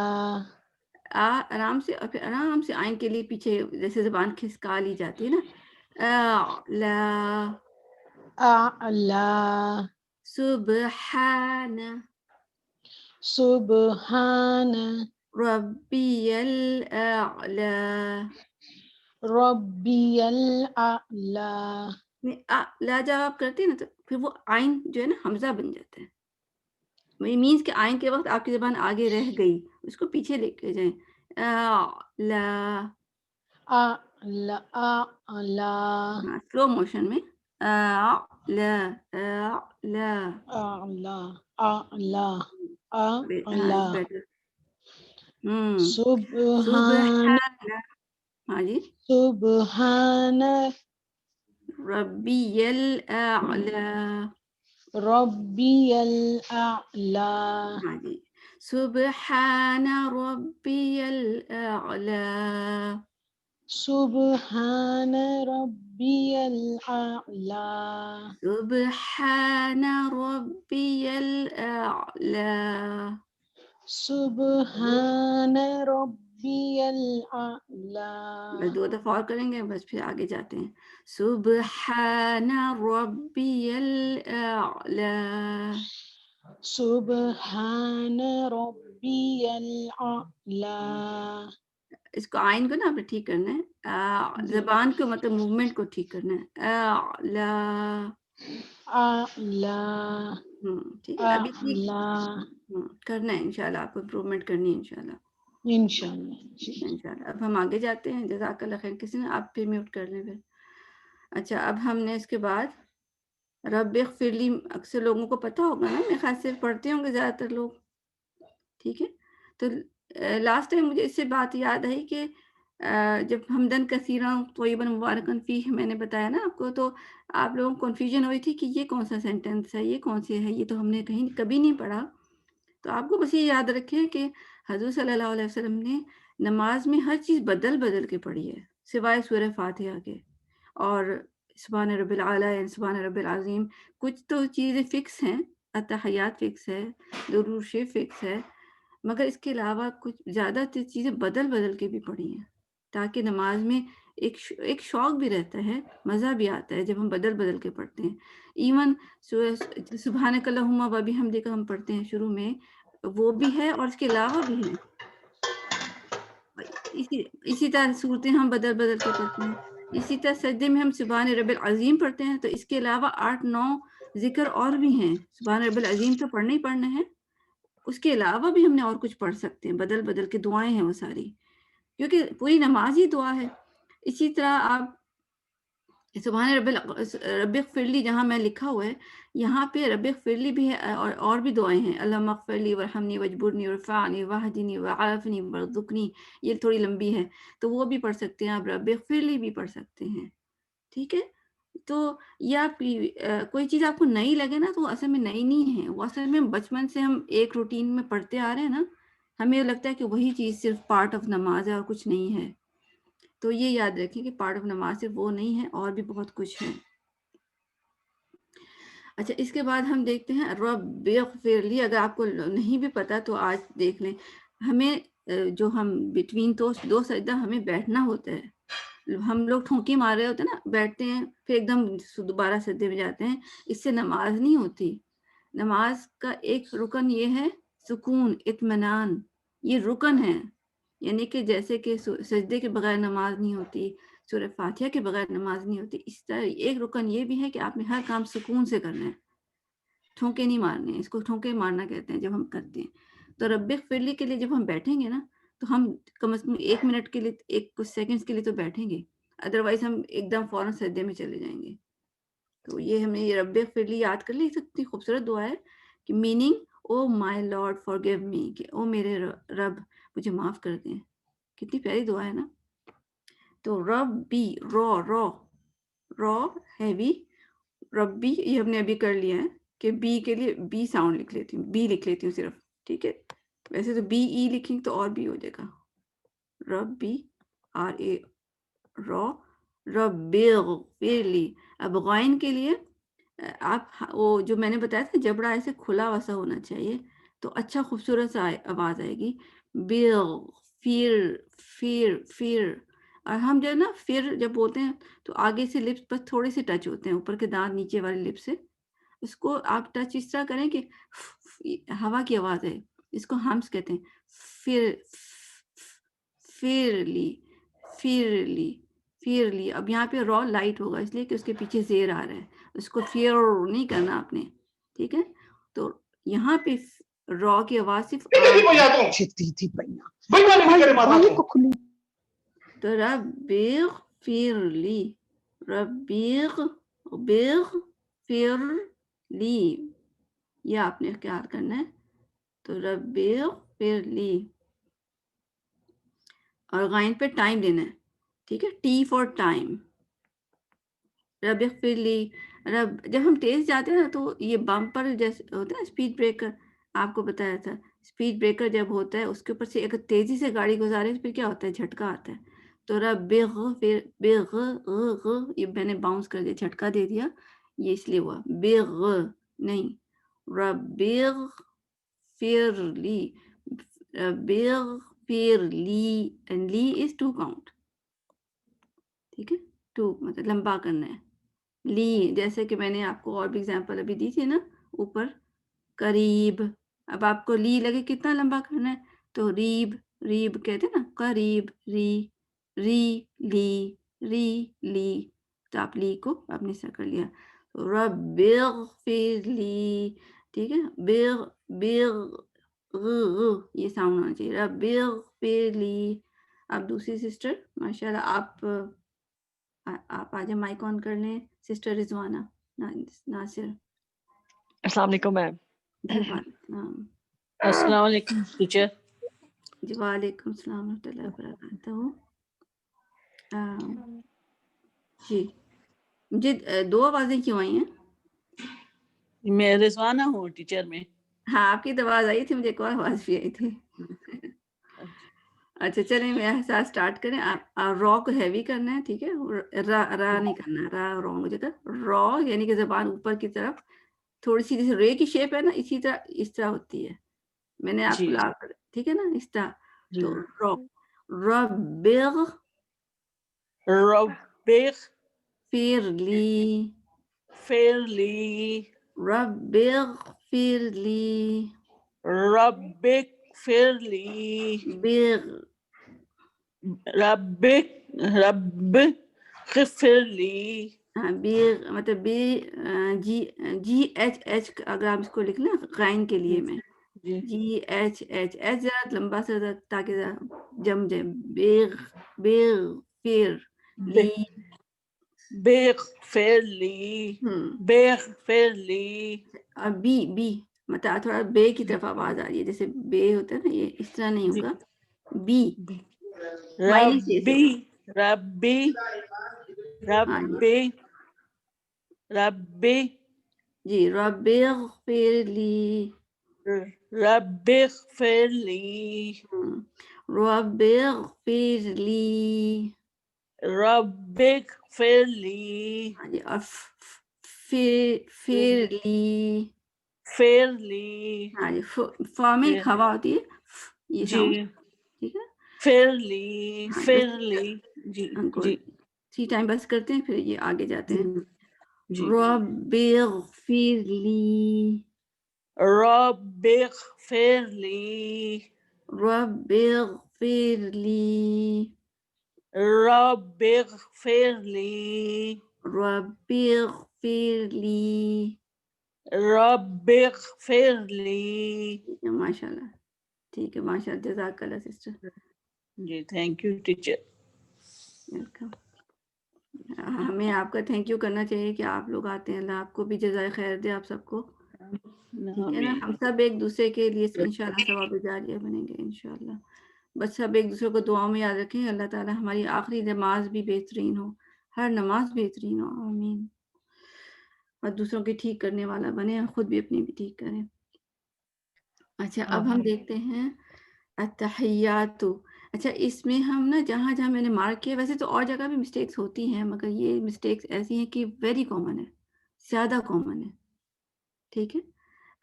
آرام سے اور پھر آرام سے آئین کے لیے پیچھے جیسے زبان کھسکا لی جاتی ہے نا. اعلی اعلی. سبحان سبحان ربی الاعلی. ربی الاعلی. لا جب آپ کرتے ہیں نا تو پھر وہ آئین جو ہے نا حمزہ بن جاتا ہے. مینس کہ آئین کے وقت آپ کی زبان آگے رہ گئی, اس کو پیچھے لے کے جائیں. اعلی. اعلی اعلی. سلو موشن میں. اعلی اعلی. اعلی اعلی ہاں اعلی. بیٹر. سبحان سبحان. ہاں جی. سبحان ربی الاعلی. ربی الاعلی. ہاں جی. سبحان ربی الاعلی. سبحان ربی الاعلی. سبحان ربی الاعلی. سبحان ربی الاعلی. بس 2 دفعہ اور کریں گے, بس پھر آگے جاتے ہیں. سبحان ربی الاعلی. سبحان ربی الاعلی. اس کو آئین کو نا آپ نے ٹھیک کرنا ہے. جی. زبان کو مطلب موومنٹ کو ٹھیک کرنا ہے. اعلی. اعلی ٹھیک ہے ابھی ٹھیک اعلی. کرنا ہے انشاءاللہ. آپ کو امپروومنٹ کرنی ہے انشاءاللہ. انشاءاللہ. ٹھیک ہے انشاءاللہ. اب ہم آگے جاتے ہیں. جزاک اللہ خیر. کسی نے آپ پھر میوٹ کر لیں پھر. اچھا اب ہم نے اس کے بعد رب اغفر لی اکثر لوگوں کو پتہ ہوگا نا, میرے خیال سے پڑھتے ہوں گے زیادہ تر لوگ. ٹھیک ہے. تو لاسٹ ٹائم مجھے اس سے بات یاد آئی کہ جب حمدن کثیرا طیبا مبارکن فیہ میں نے بتایا نا آپ کو, تو آپ لوگوں کو کنفیوژن ہوئی تھی کہ یہ کون سا سینٹینس ہے, یہ کون سی ہے, یہ تو ہم نے کہیں کبھی نہیں پڑھا. تو آپ کو بس یہ یاد رکھیں کہ حضور صلی اللہ علیہ وسلم نے نماز میں ہر چیز بدل بدل کے پڑھی ہے سوائے سورہ فاتحہ کے. اور سبحان رب العلی, سبحان رب العظیم, کچھ تو چیزیں فکس ہیں. اتحیات فکس ہے, درود شریف فکس ہے, مگر اس کے علاوہ کچھ زیادہ چیزیں بدل بدل کے بھی پڑھی ہیں تاکہ نماز میں ایک شوق بھی رہتا ہے, مزہ بھی آتا ہے جب ہم بدل بدل کے پڑھتے ہیں. ایون سبحانک اللہم و بحمدک ہم پڑھتے ہیں شروع میں, وہ بھی ہے اور اس کے علاوہ بھی ہے. اسی طرح صورتیں ہم بدل بدل کے پڑھتے ہیں. اسی طرح سجدے میں ہم سبحان رب العظیم پڑھتے ہیں, تو اس کے علاوہ 8-9 ذکر اور بھی ہیں. سبحان رب العظیم تو پڑھنے ہی پڑھنے ہیں, اس کے علاوہ بھی ہم نے اور کچھ پڑھ سکتے ہیں بدل بدل کے. دعائیں ہیں وہ ساری, کیونکہ پوری نماز ہی دعا ہے. اسی طرح آپ سبحان رب اغفر لی جہاں میں لکھا ہوا ہے, یہاں پہ رب اغفر لی بھی ہے اور بھی دعائیں ہیں. اللہم اغفر لی وارحمنی واجبرنی وارفعنی واہدنی وعافنی وارزقنی, یہ تھوڑی لمبی ہے تو وہ بھی پڑھ سکتے ہیں آپ. رب اغفر لی بھی پڑھ سکتے ہیں. ٹھیک ہے. تو یہ آپ کوئی چیز آپ کو نئی لگے نا, تو وہ اصل میں نئی نہیں ہے, وہ اصل میں بچپن سے ہم ایک روٹین میں پڑھتے آ رہے ہیں نا, ہمیں لگتا ہے کہ وہی چیز صرف پارٹ آف نماز ہے اور کچھ نہیں ہے. تو یہ یاد رکھیں کہ پارٹ آف نماز صرف وہ نہیں ہے, اور بھی بہت کچھ ہے. اچھا اس کے بعد ہم دیکھتے ہیں رب اغفر لی. اگر آپ کو نہیں بھی پتا تو آج دیکھ لیں. ہمیں جو ہم بٹوین دو سجدہ ہمیں بیٹھنا ہوتا ہے. ہم لوگ ٹھونکی مار رہے ہوتے ہیں نا, بیٹھتے ہیں پھر ایک دم دوبارہ سجدے میں جاتے ہیں, اس سے نماز نہیں ہوتی. نماز کا ایک رکن یہ ہے سکون, اطمینان, یہ رکن ہے. یعنی کہ جیسے کہ سجدے کے بغیر نماز نہیں ہوتی, سورہ فاتحہ کے بغیر نماز نہیں ہوتی, اس طرح ایک رکن یہ بھی ہے کہ آپ نے ہر کام سکون سے کرنا ہے, ٹھونکے نہیں مارنے ہیں. اس کو ٹھونکے مارنا کہتے ہیں جب ہم کرتے ہیں. تو رب اغفر لی کے لیے جب ہم بیٹھیں گے نا, تو ہم کم از کم 1 منٹ کے لیے, کچھ سیکنڈز کے لیے تو بیٹھیں گے, ادروائز ہم ایک دم فوراً سجدے میں چلے جائیں گے. تو یہ ہمیں یہ رب اغفر لی یاد کر لی. سکتی خوبصورت دعا ہے کہ میننگ او مائی لارڈ فارگیو می, کہ او میرے رب مجھے معاف کر دیں. کتنی پیاری دعا ہے نا. تو رب بی رو ہیوی, ربی یہ ہم نے ابھی کر لیا ہے کہ بی کے لیے بی ساؤنڈ لکھ لیتی ہوں، بی لکھ لیتی ہوں صرف، ٹھیک ہے؟ ویسے تو بی ای لکھیں تو اور بھی ہو جائے گا، ربی آر اے رو، ربی اغفرلی۔ اب غائن کے لیے آپ وہ جو میں نے بتایا تھا جبڑا ایسے کھلا وسا ہونا چاہیے تو اچھا خوبصورت سا آواز آئے گی، بغ فیر، فیر فیر۔ اور ہم جو ہے نا پھر جب بولتے ہیں تو آگے سے لپس بس تھوڑے سے ٹچ ہوتے ہیں اوپر کے دانت نیچے والے لپ سے، اس کو آپ ٹچ اس طرح کریں کہ ہوا کی آواز ہے، اس کو ہمس کہتے ہیں، پھر فیرلی، فیرلی، فیرلی۔ اب یہاں پہ رو لائٹ ہوگا اس لیے کہ اس کے پیچھے زیر آ رہا ہے، اس کو فیئر نہیں کرنا آپ نے، ٹھیک ہے؟ تو یہاں پہ رو کی آواز صرف تو ربیغ فیرلی، ربیغ بیغ فیرلی، یہ آپ نے اختیار کرنا ہے، تو ربیغ فیرلی۔ اور غائن پہ ٹائم دینا ہے، ٹھیک ہے؟ ٹی فار ٹائم، رب اغفر لی، رب۔ جب ہم تیز جاتے ہیں نا تو یہ بمپر جیسے ہوتا ہے اسپیڈ بریکر، آپ کو بتایا تھا اسپیڈ بریکر جب ہوتا ہے اس کے اوپر سے اگر تیزی سے گاڑی گزارے پھر کیا ہوتا ہے، جھٹکا آتا ہے۔ تو رب پھر بغ غ، یہ میں نے باؤنس کر دیا، جھٹکا دے دیا، یہ اس لیے ہوا بغ نہیں، رب اغفر لی، رب اغفر لی، اینڈ لی از 2 کاؤنٹ، ٹھیک ہے؟ 2 مطلب لمبا کرنا ہے۔ لی جیسے کہ میں نے آپ کو اور بھی اگزامپل ابھی دی تھی نا اوپر، قریب، اب آپ کو لی لگے کتنا لمبا کرنا ہے تو ریب، ریب کہتے ہیں نا، قریب، ری، ری لی، ری لی، تو آپ لی کو آپ نے ایسا کر لیا، رب اغفر لی، ٹھیک ہے؟ بغ بغ غ، یہ ساؤنڈ ہونا چاہیے، رب اغفر لی۔ اب دوسری سسٹر ماشاءاللہ آپ آج مائک آن کر لیں، سسٹر رضوانہ ناصر۔ السلام علیکم میم۔ جی وعلیکم السلام۔ السلام علیکم ٹیچر۔ جی وعلیکم السلام ورحمۃ اللہ وبرکاتہ۔ جی مجھے 2 آوازیں کیوں آئی ہیں؟ میں رضوانہ ہوں ٹیچر میں۔ ہاں آپ کی تو آواز آئی تھی، مجھے ایک اور آواز بھی آئی تھی۔ اچھا چلیں میرے ساتھ اسٹارٹ کریں۔ آپ را کو ہیوی کرنا ہے، ٹھیک ہے؟ را نہیں کرنا، را رانگ ہو جاتا، را یعنی کہ زبان اوپر کی طرف تھوڑی سی، جیسے رے کی شیپ ہے نا اسی طرح اس طرح ہوتی ہے، میں نے آپ کو جی لا کر، ٹھیک ہے نا، اس طرح۔ جی تو ربغ ربک فیرلی، فیرلی، ربغ فیرلی، ربک فیرلی، بغ، ربک رب غفرلی۔ ہاں بغ مطلب B, G, G H H اگر آپ اس کو لکھنا غائن کے لیے میں G G H H H ذرا لمبا سا تاکہ ذرا جم جائے، بغ بغ پھر لی، بیغ فیرلی، بیغ فیرلی، اور بی بی مطلب تھوڑا بے کی طرف آواز آ رہی ہے، جیسے بے ہوتا ہے نا، یہ اس طرح نہیں جی ہوگا، بی مائنس سے، ربی ربی ہاں جی ربی ربی جی، رب اغفر لی، رب اغفر لی، رب اغفر لی، رب اغفر لی، ہاں جی، اور پھر لی، فیرلی، ہاں جی، فا میں ایک ہوا ہوتی ہے، یہ جی ساؤنڈ، ٹھیک ہے؟ فیرلی ہاں بس فیرلی، جی جی 3 ٹائم بس کرتے ہیں پھر یہ آگے جاتے جی ہیں۔ جی رب اغفر لی، رب اغفر لی، رب اغفر لی، رب اغفر لی، رب اغفر لی، رب اغفر لی۔ ٹھیک ہے ماشاء اللہ، ٹھیک ہے ماشاء اللہ، جزاک اللہ سسٹر، جی تھینک یو ٹیچر۔ ویلکم۔ ہمیں آپ کا تھینک یو کرنا چاہیے کہ آپ لوگ آتے ہیں، اللہ آپ کو بھی جزائے خیر دے آپ سب کو، ٹھیک ہے نا؟ ہم سب ایک دوسرے کے لیے انشاءاللہ ثواب جاریہ بنیں گے انشاءاللہ، بس سب ایک دوسرے کو دعاؤں میں یاد رکھیں، اللہ تعالیٰ ہماری آخری نماز بھی بہترین ہو، ہر نماز بہترین ہو، آمین۔ اور دوسروں کی ٹھیک کرنے والا بنے اور خود بھی اپنی بھی ٹھیک کریں۔ اچھا اب ہم دیکھتے ہیں التحیات۔ اچھا اس میں ہم نا جہاں میں نے مارک کیا، ویسے تو اور جگہ بھی مسٹیکس ہوتی ہیں مگر یہ مسٹیکس ایسی ہیں کہ ویری کامن ہے، زیادہ کامن ہے، ٹھیک ہے۔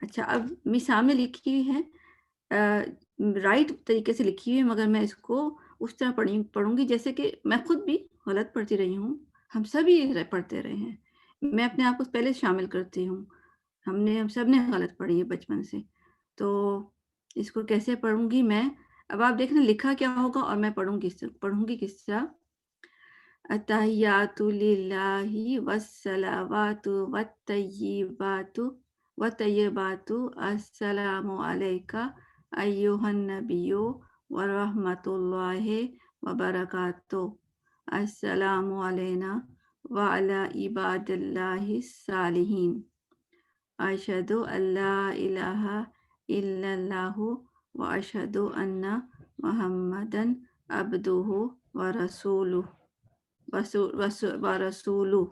اچھا اب میرے سامنے لکھی ہوئی ہے، رائٹ طریقے سے لکھی ہوئی ہے، مگر میں اس کو اس طرح پڑھوں گی جیسے کہ میں خود بھی غلط پڑھتی رہی ہوں، ہم سبھی پڑھتے رہے ہیں، میں اپنے آپ کو پہلے شامل کرتی ہوں، ہم سب نے غلط پڑھی ہے بچپن سے، تو اس کو کیسے پڑھوں گی میں؟ اب آپ دیکھنا لکھا کیا ہوگا اور میں پڑھوں گی کس طرح۔ التحیات للہ والصلوات والطیبات السلام علیکہ ایہا النبی ورحمۃ اللہ وبرکاتہ، السلام علینا وعلی عباد اللہ الصالحین، اشہد ان لا الہ الا اللہ واشہد ان محمدا عبدہ ورسولہ ورسولہ،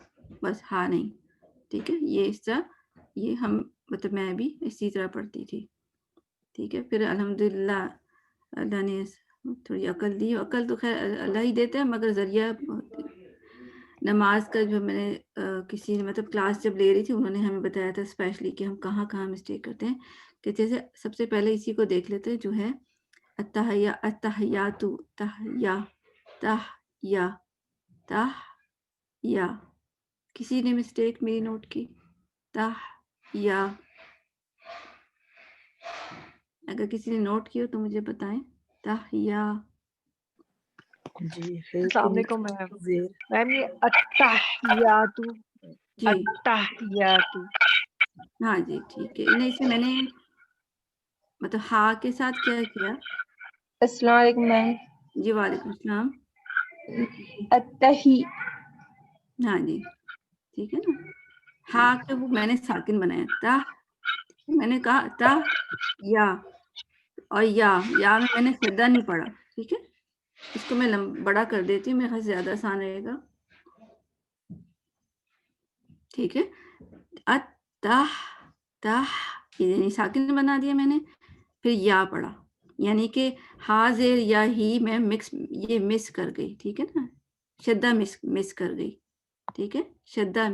بس ہاں نہیں، ٹھیک ہے، یہ اس طرح یہ ہم مطلب میں بھی اسی طرح پڑھتی تھی، ٹھیک ہے۔ پھر الحمدللہ اللہ نے تھوڑی عقل دی، عقل تو خیر اللہ ہی دیتا ہے مگر ذریعہ نماز کا جو میں نے کسی نے مطلب کلاس جب لے رہی تھی انہوں نے ہمیں بتایا تھا اسپیشلی کہ ہم کہاں مسٹیک کرتے ہیں، کہ جیسے سب سے پہلے اسی کو دیکھ لیتے ہیں جو ہے التحیات، تحیا، کسی نے مسٹیک میری نوٹ کی؟ تحیا، اگر کسی نے نوٹ کی ہو تو مجھے بتائیں۔ تحیا، جی السلام علیکم میم۔ زیر میم یہ التحیات، جی التحیات، ہاں جی ٹھیک ہے، نہیں اسے میں نے مطلب ہا کے ساتھ کیا کیا؟ السلام علیکم میم۔ جی وعلیکم السلام، التحی، ہاں جی ٹھیک ہے نا، ہا کے وہ میں نے ساکن بنایا، تا میں نے کہا تا یا، اور یا میں نے شدہ نہیں پڑھا، ٹھیک ہے، اس کو میں بڑا کر دیتی ہوں، میرے خیال سے زیادہ آسان رہے گا، ٹھیک ہے۔ تح یعنی ساکن بنا دیا میں نے، پھر یا پڑھا، یعنی کہ ہا زیر یا ہی میں یہ مس کر گئی، ٹھیک ہے نا، شدہ مس کر گئی، ٹھیک ہے، شدہ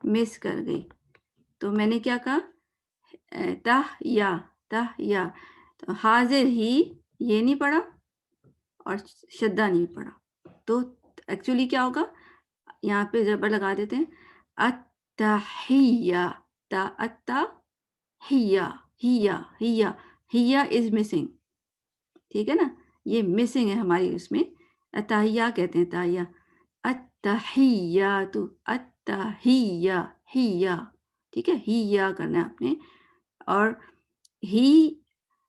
مس کر گئی، تو میں نے کیا کہا؟ تہ یا تو حاضر ہی یہ نہیں پڑھا اور شدہ نہیں پڑھا، تو ایکچولی کیا ہوگا، یہاں پہ زبر لگا دیتے ہیں، التحیہ، ہیا از مسنگ، ٹھیک ہے نا، یہ مسنگ ہے ہماری اس میں، التحیہ کہتے ہیں، تحیہ، التحیات، التحیہ، ہیا، ٹھیک ہے، ہیا کرنا ہے آپ نے، اور ہی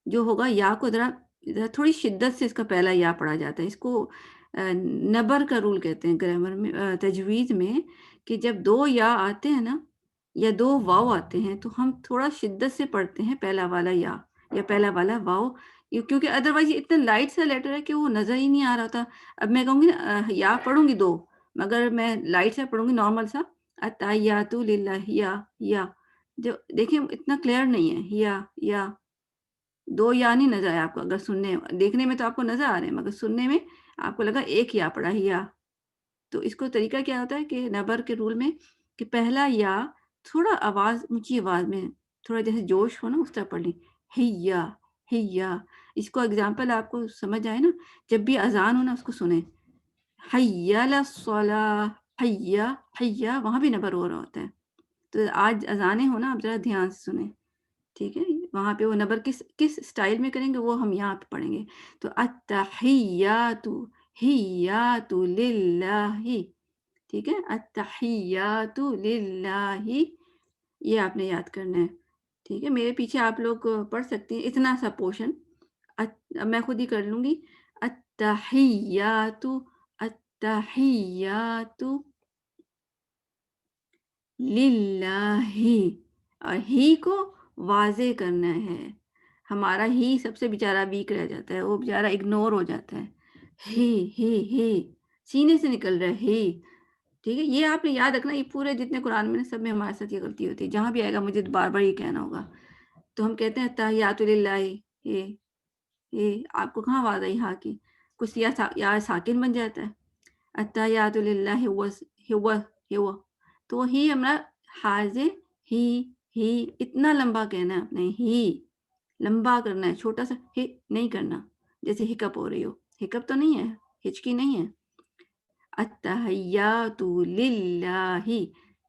جو ہوگا یا کو ذرا تھوڑی شدت سے اس کا پہلا یا پڑھا جاتا ہے، اس کو نبر کا رول کہتے ہیں گرامر میں، تجوید میں، کہ جب دو یا آتے ہیں نا یا دو واو آتے ہیں تو ہم تھوڑا شدت سے پڑھتے ہیں پہلا والا یا پہلا والا واو، کیونکہ ادروائز یہ اتنا لائٹ سا لیٹر ہے کہ وہ نظر ہی نہیں آ رہا تھا۔ اب میں کہوں گی نا یا پڑھوں گی دو، مگر میں لائٹ سا پڑھوں گی نارمل سا، التحیات للہ، یا جو دیکھیں اتنا کلیئر نہیں ہے، یا دو یا نہیں نظر آیا آپ کو، اگر دیکھنے میں تو آپ کو نظر آ رہے ہیں مگر سننے میں آپ کو لگا ایک یا پڑا یا، تو اس کو طریقہ کیا ہوتا ہے کہ نبر کے رول میں کہ پہلا یا تھوڑا اونچی آواز میں، تھوڑا جیسے جوش ہو نا اس طرح پڑھ لیں، ہیا، اس کو اگزامپل آپ کو سمجھ آئے نا، جب بھی اذان ہو نا اس کو سنیں، حیا للصلاۃ، حیا وہاں بھی نبر ہو رہا ہوتا ہے، تو آج اذانیں ہو نا آپ ذرا دھیان سے سنیں، ٹھیک ہے، وہاں پہ وہ نبر کس اسٹائل میں کریں گے وہ ہم یہاں پہ پڑھیں گے، تو التحیات للہ، ٹھیک ہے، التحیات للہ، یہ آپ نے یاد کرنا ہے، ٹھیک ہے، میرے پیچھے آپ لوگ پڑھ سکتے ہیں اتنا سا پورشن، میں خود ہی کر لوں گی، التحیات للہ، اور ہی کو واضح کرنا ہے، ہمارا ہی سب سے بیچارہ ویک رہ جاتا ہے، وہ بیچارہ اگنور ہو جاتا ہے، ہی سینے سے نکل رہا ہے، ٹھیک ہے، یہ آپ نے یاد رکھنا، یہ پورے جتنے قرآن میں سب میں ہمارے ساتھ یہ غلطی ہوتی ہے. جہاں بھی آئے گا مجھے بار بار یہ کہنا ہوگا. تو ہم کہتے ہیں تحیات للہ، یہ آپ کو کہاں آواز آئی ہاں کی؟ کچھ یا ساکن بن جاتا ہے. التحیات للہ ہوا تو ہی ہمارا حاض ہی اتنا لمبا کہنا ہے، اپنے ہی لمبا کرنا ہے، چھوٹا سا ہی نہیں کرنا جیسے ہکپ ہو رہی ہو. ہکپ تو نہیں ہے، ہچکی نہیں ہے. التحیات للہ،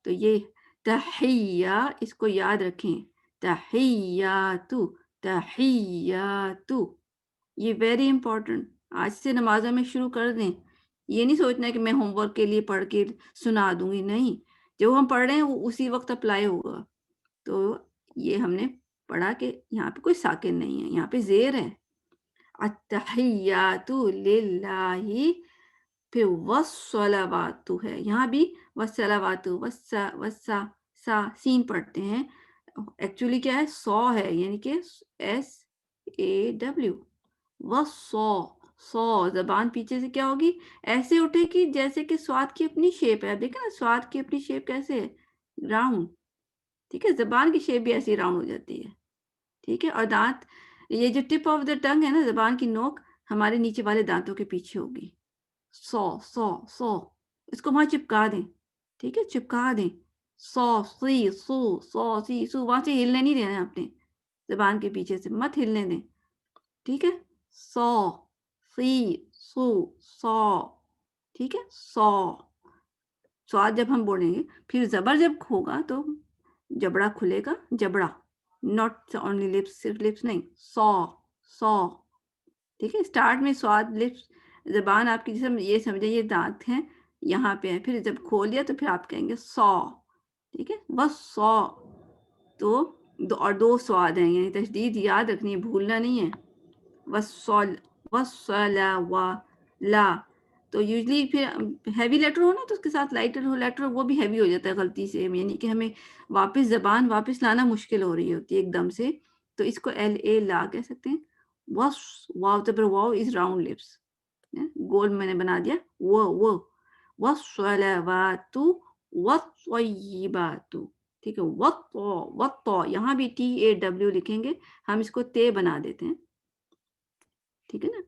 تو یہ تحیہ، اس کو یاد رکھیں. تحیات، تحیات، یہ ویری امپورٹنٹ. آج سے نمازوں میں شروع کر دیں. یہ نہیں سوچنا ہے کہ میں ہوم ورک کے لیے پڑھ کے سنا دوں گی، نہیں، جو ہم پڑھ رہے ہیں وہ اسی وقت اپلائی ہوگا. تو یہ ہم نے پڑھا کہ یہاں پہ کوئی ساکن نہیں ہے، یہاں پہ زیر ہے. التحیات للہ، پھر والصلوات ہے، یہاں بھی والصلوات، وسا سا سین پڑھتے ہیں. ایکچولی کیا ہے؟ سو ہے، یعنی کہ SAW. سو زبان پیچھے سے کیا ہوگی؟ ایسے اٹھے کہ جیسے کہ سواد کی اپنی شیپ ہے. دیکھیں نا سواد کی اپنی شیپ کیسے ہے؟ راؤنڈ. ٹھیک ہے، زبان کی شیپ بھی ایسی راؤنڈ ہو جاتی ہے. ٹھیک ہے، اور دانت، یہ جو ٹپ آف دا ٹنگ ہے نا، زبان کی نوک ہمارے نیچے والے دانتوں کے پیچھے ہوگی. سو اس کو وہاں چپکا دیں. ٹھیک ہے، چپکا دیں. سو وہاں سے ہلنے نہیں دینا آپ نے، زبان کے پیچھے سے مت ہلنے دیں. ٹھیک ہے، سو. ٹھیک ہے، سواد جب ہم بولیں گے، پھر زبر جب ہوگا تو جبڑا کھلے گا. جبڑا، ناٹ اونلی لپس، صرف لپس نہیں. سو. ٹھیک ہے، اسٹارٹ میں سواد لپس، زبان آپ کی جسم یہ سمجھے یہ دانت ہیں یہاں پہ ہے، پھر جب کھول دیا تو پھر آپ کہیں گے سو. ٹھیک ہے، بس سو. تو دو سواد ہیں، یعنی تشدید یاد رکھنی ہے، بھولنا نہیں ہے. لا، تو یوزلی پھر ہیوی لیٹر ہو نا تو اس کے ساتھ لائٹر ہو لیٹر، وہ بھی ہیوی ہو جاتا ہے غلطی سے، یعنی کہ ہمیں واپس زبان واپس لانا مشکل ہو رہی ہوتی ہے ایک دم سے. تو اس کو LA لا کہہ سکتے ہیں. واو زبر واو از راؤنڈ لپس، گول میں نے بنا دیا. وہ والصلوات والطیبات. ٹھیک ہے، وطو، یہاں بھی TAW لکھیں گے، ہم اس کو تے بنا دیتے ہیں. ٹھیک ہے نا،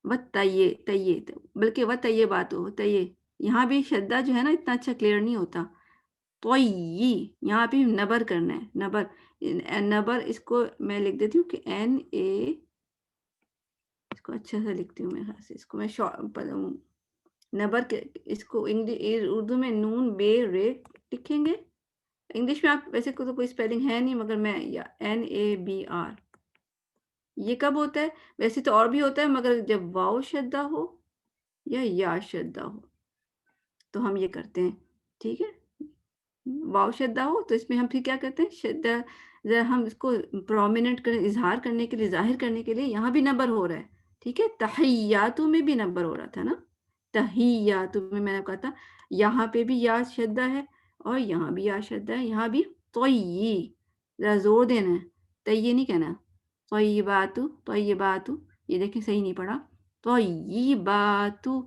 وطیے، بلکہ وطیبات ہو، یہاں بھی شدہ جو ہے نا اتنا اچھا کلیئر نہیں ہوتا. یہاں بھی نبر کرنا ہے. نبر اس کو میں لکھ دیتی ہوں کہ NA، اس کو اچھا سا لکھتی ہوں میں خاص، اس کو میں نبر کے، اس کو اردو میں نون بے رے لکھیں گے. انگلش میں آپ ویسے تو کوئی اسپیلنگ ہے نہیں، مگر میں NABR. یہ کب ہوتا ہے؟ ویسے تو اور بھی ہوتا ہے، مگر جب واو شدہ ہو یا شدہ ہو تو ہم یہ کرتے ہیں. ٹھیک ہے، واو شدہ ہو تو اس میں ہم پھر کیا کرتے ہیں؟ شدہ ذرا ہم اس کو پرومیننٹ کریں، اظہار کرنے کے لیے، ظاہر کرنے کے لیے. یہاں بھی نمبر ہو رہا ہے. ٹھیک ہے، تحیاتو میں بھی نمبر ہو رہا تھا نا، تحیاتو میں نے کہا تھا یہاں پہ بھی یا شدہ ہے اور یہاں بھی یا شدہ ہے. یہاں بھی طیی، ذرا زور دینا ہے، طیی نہیں کہنا. طیباتو، یہ دیکھیں صحیح نہیں پڑھا. طیباتو،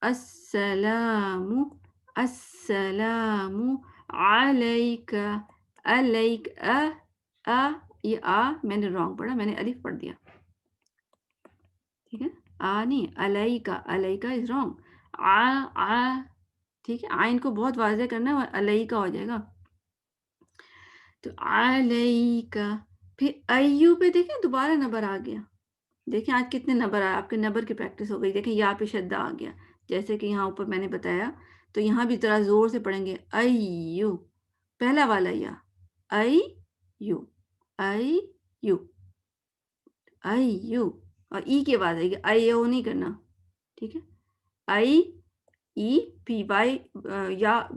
السلام علیک، یہ میں نے رانگ پڑھا، میں نے الف پڑھ دیا. ٹھیک ہے، نہیں، علیکہ از رانگ. ٹھیک ہے، آئین کو بہت واضح کرنا ہے اور علیکہ ہو جائے گا. تو علیکہ، پھر ایو پہ دیکھیں دوبارہ نبر آ گیا. دیکھیں آج کتنے نبر آئے، آپ کے نبر کی پریکٹس ہو گئی. دیکھیں یا پہ شدہ آ گیا، جیسے کہ یہاں اوپر میں نے بتایا. تو یہاں بھی ذرا زور سے پڑھیں گے. ایو، پہلا والا یا، ایو، اور ای کے بعد آئے گی. ایو نہیں کرنا. ٹھیک ہے، پی وائی،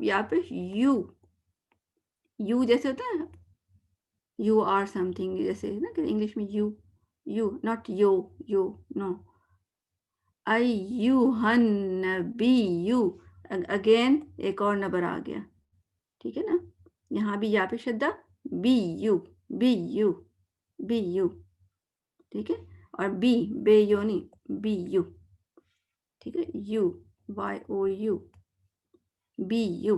یا پہ یو جیسے ہوتا ہے یو آر سم تھنگ، جیسے نا کہ انگلش میں یو ناٹ یو نو. ایوہن نبیو، اگین ایک اور نبر آ گیا. ٹھیک ہے نا، یہاں بھی یا پہ شدہ، بی یو. ٹھیک ہے، اور بے یو نہیں، بی یو. ٹھیک ہے، یو. YOU BU,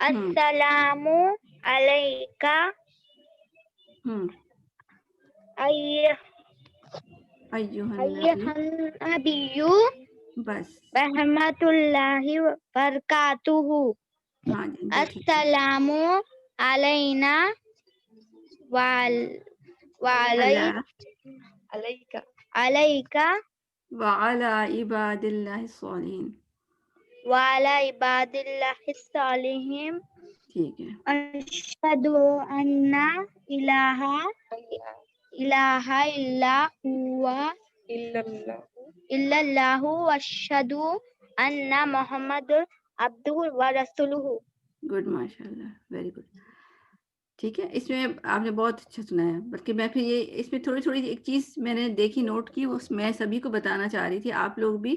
السلام علیکہ ایھا ایھا النبی النبی بس رحمۃ اللہ وبرکاتہ ہاں جی جی ٹھیک ہے السلام علینا اللہ علیکہ علیکہ وعلی عباد اللہ الصالحین وعلی عباد اللہ الصالحین ٹھیک ہے اشہد ان الہ الا ہوا الا اللہ الا اللہ واشہد ان محمد عبدہ ورسولہ. گڈ ماشاء اللہ ویری گڈ. ٹھیک ہے اس میں آپ نے بہت اچھا سنا ہے بلکہ میں پھر یہ اس میں تھوڑی تھوڑی ایک چیز میں نے دیکھی نوٹ کی اس میں سبھی کو بتانا چاہ رہی تھی آپ لوگ بھی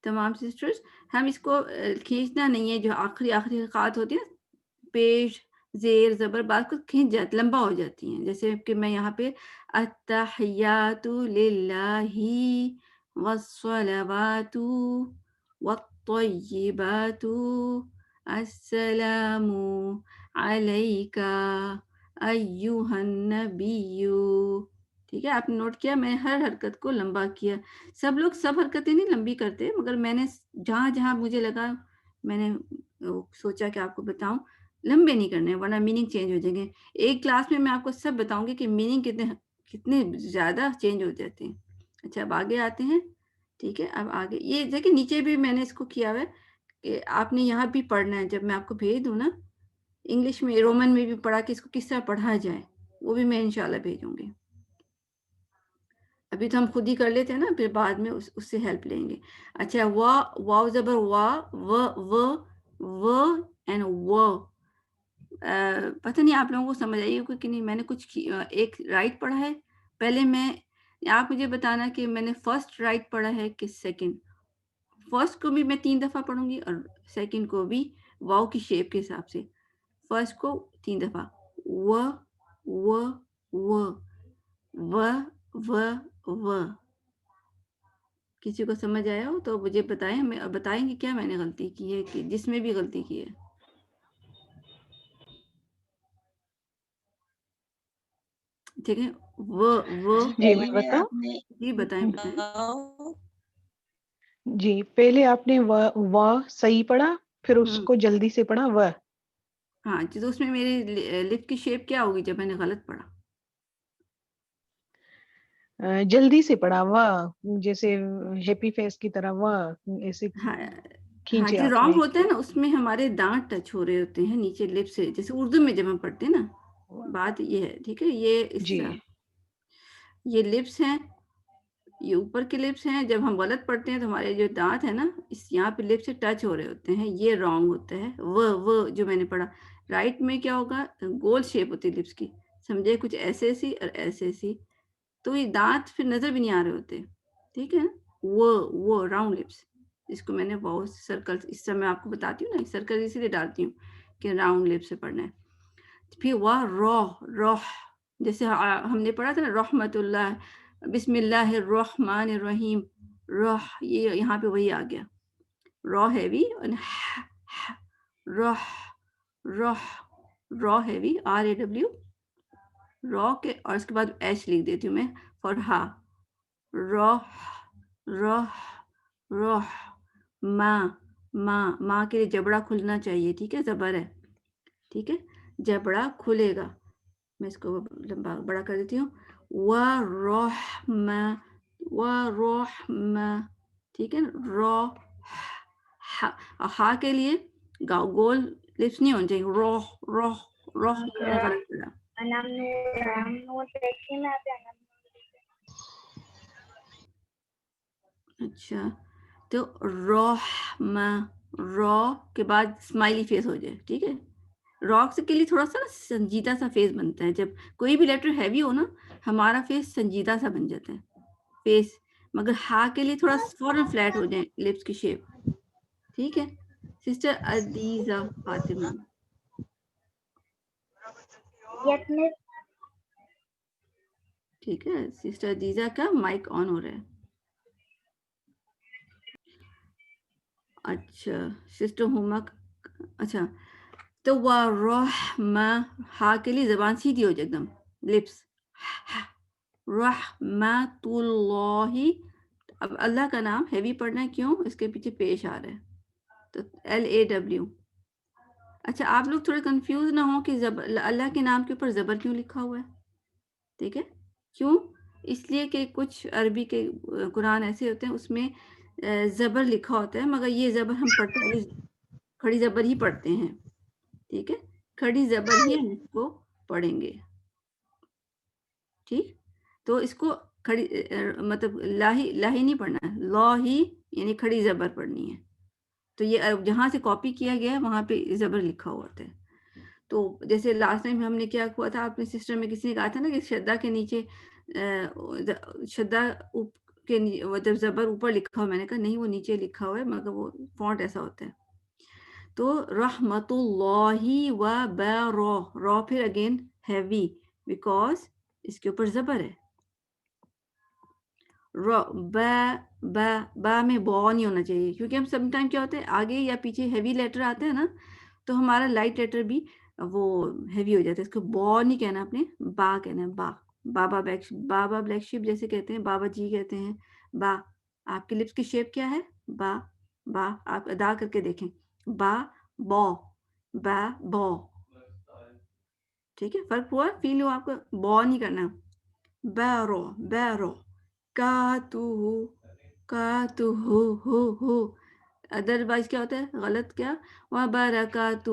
تمام سسٹرز. ہم اس کو کھینچنا نہیں ہے جو آخری خات ہوتی ہے پیش زیر زبر بات کو کھینچ جاتی لمبا ہو جاتی ہیں جیسے کہ میں یہاں پہ التحیات للہ والصلوات والطیبات السلام علیکہ ایھا النبی. ٹھیک ہے آپ نے نوٹ کیا میں نے ہر حرکت کو لمبا کیا. سب لوگ سب حرکتیں نہیں لمبی کرتے مگر میں نے جہاں جہاں مجھے لگا میں نے سوچا کہ آپ کو بتاؤں لمبے نہیں کرنے ورنہ میننگ چینج ہو جائیں گے. ایک کلاس میں آپ کو سب بتاؤں گی کہ میننگ کتنے زیادہ چینج ہو جاتے ہیں. اچھا اب آگے آتے ہیں. ٹھیک ہے اب آگے یہ دیکھیں نیچے بھی میں نے اس کو کیا ہوا ہے کہ آپ نے یہاں بھی پڑھنا ہے. جب میں آپ کو بھیج دوں نا انگلش میں رومن میں بھی پڑھا کہ اس کو کس طرح پڑھا جائے وہ بھی میں انشاءاللہ بھیجوں گی. ابھی تو ہم خود ہی کر لیتے ہیں نا پھر بعد میں اس سے ہیلپ لیں گے. اچھا واو زبر وا و اینڈ و پتہ نہیں آپ لوگوں کو سمجھ آئی ہوگی کہ نہیں. میں نے کچھ ایک رائٹ پڑھا ہے پہلے میں آپ مجھے بتانا کہ میں نے فرسٹ رائٹ پڑھا ہے کہ سیکنڈ. فرسٹ کو بھی میں 3 دفعہ پڑھوں گی اور سیکنڈ کو بھی واو کی شیپ کے حساب سے. فرسٹ کو 3 دفعہ و کسی کو سمجھ آیا ہو تو مجھے بتائیں گے کیا میں نے غلطی کی ہے کہ جس میں بھی غلطی کی ہے. ٹھیک ہے وہ جی میں بتاؤں. جی بتائیں جی پہلے آپ نے وا صحیح پڑھا پھر اس کو جلدی سے پڑھا و. ہاں تو اس میں میری لپ کی شیپ کیا ہوگی جب میں نے غلط پڑھا. جلدی سے پڑھا وا جیسے ہیپی فیس کی طرح وا ایسے ہاں کھینچے جو آپ رانگ نے. ہوتا ہے نا اس میں ہمارے دانت ٹچ ہو رہے ہوتے ہیں نیچے لپ سے جیسے اردو میں جب ہم پڑھتے ہیں نا بات یہ ہے. ٹھیک ہے یہ اس جی طرح یہ لپس ہیں یہ اوپر کے لپس ہیں. جب ہم غلط پڑھتے ہیں تو ہمارے جو دانت ہیں نا یہاں پہ لپ سے ٹچ ہو رہے ہوتے ہیں یہ رانگ ہوتا ہے. وہ جو میں نے پڑھا رائٹ میں کیا ہوگا گول شیپ ہوتی ہے لپس کی سمجھے کچھ ایسے سی اور ایسے سی تو یہ دانت پھر نظر بھی نہیں آ رہے ہوتے. ٹھیک ہے وہ راؤنڈ لپس اس کو میں نے بہت سرکل اس طرح میں آپ کو بتاتی ہوں نا سرکل اسی لیے ڈالتی ہوں کہ راؤنڈ لپ سے پڑھنا ہے. پھر وہ روح جیسے ہم نے پڑھا تھا نا رحمت اللہ بسم اللہ الرحمن الرحیم روح یہ یہاں پہ وہی آ گیا. رو ہیوی رو ہیوی RAW رو کے اور اس کے بعد ایچ لکھ دیتی ہوں میں فار ہا روح ماں کے لیے جبڑا کھلنا چاہیے. ٹھیک ہے زبر ہے. ٹھیک ہے جبڑا کھلے گا. میں اس کو لمبا بڑا کر دیتی ہوں وَرَحْمَةٌ. ٹھیک ہے ہا کے لیے گول لپس نہیں ہونے چاہیے. روح میں غلط پڑا. اچھا تو رو کے بعد اسمائلی فیس ہو جائے. ٹھیک ہے راک کے لیے تھوڑا سا نا سنجیدہ سا فیس بنتا ہے. جب کوئی بھی لیٹر ہیوی ہو نا ہمارا فیس سنجیدہ سا بن جاتا ہے فیس مگر ہا کے لیے تھوڑا فوراً فلیٹ ہو جائے لپس کی شیپ. ٹھیک ہے سسٹر عدیزہ فاطمہ. ٹھیک ہے سسٹر عدیزہ کا مائک آن ہو رہا ہے. اچھا سسٹر ہوما اچھا تو ورحمہ، ہا کے لیے زبان سیدھی ہو جائے ایک دم، لپس، رحمت اللہ. اب اللہ کا نام ہیوی پڑھنا ہے، کیوں؟ اس کے پیچھے پیش آ رہا ہے، تو LAW. اچھا آپ لوگ تھوڑے کنفیوز نہ ہوں کہ اللہ کے نام کے اوپر زبر کیوں لکھا ہوا ہے، ٹھیک ہے؟ کیوں؟ اس لیے کہ کچھ عربی کے قرآن ایسے ہوتے ہیں اس میں زبر لکھا ہوتا ہے، مگر یہ زبر ہم پڑھتے ہیں کھڑی زبر ہی پڑھتے ہیں، ٹھیک ہے؟ کھڑی زبر ہی ہم اس کو پڑھیں گے، ٹھیک؟ تو اس کو کھڑی مطلب لاہی نہیں پڑھنا ہے، لا ہی یعنی کھڑی زبر پڑھنی ہے. تو یہ جہاں سے کاپی کیا گیا ہے وہاں پہ زبر لکھا ہوا ہوتا ہے. تو جیسے لاسٹ ٹائم ہم نے کیا ہوا تھا، اپنے سسٹر میں کسی نے کہا تھا نا کہ شدہ کے نیچے شدہ کے جب زبر اوپر لکھا ہوا، میں نے کہا نہیں وہ نیچے لکھا ہوا ہے، مگر وہ فونٹ ایسا ہوتا ہے. تو رحمت اللہ و را پھر اگین ہیوی بیکاز اس کے اوپر زبر ہے. با میں با نہیں ہونا چاہیے، کیونکہ ہم سم ٹائم کیا ہوتا ہے آگے یا پیچھے ہیوی لیٹر آتے ہیں نا، تو ہمارا لائٹ لیٹر بھی وہ ہیوی ہو جاتا ہے. اس کو با نہیں کہنا، اپنے با کہنا ہے. بابا بلیک شیپ جیسے کہتے ہیں، بابا جی کہتے ہیں. با آپ کے لپس کی شیپ کیا ہے؟ با آپ ادا کر کے دیکھیں، با با ٹھیک ہے؟ فرق ہوا؟ فیل ہوا آپ کو؟ با نہیں کرنا، بیرو کا تو ہو. ادروائز کیا ہوتا ہے غلط؟ کیا؟ وبرکاتہ.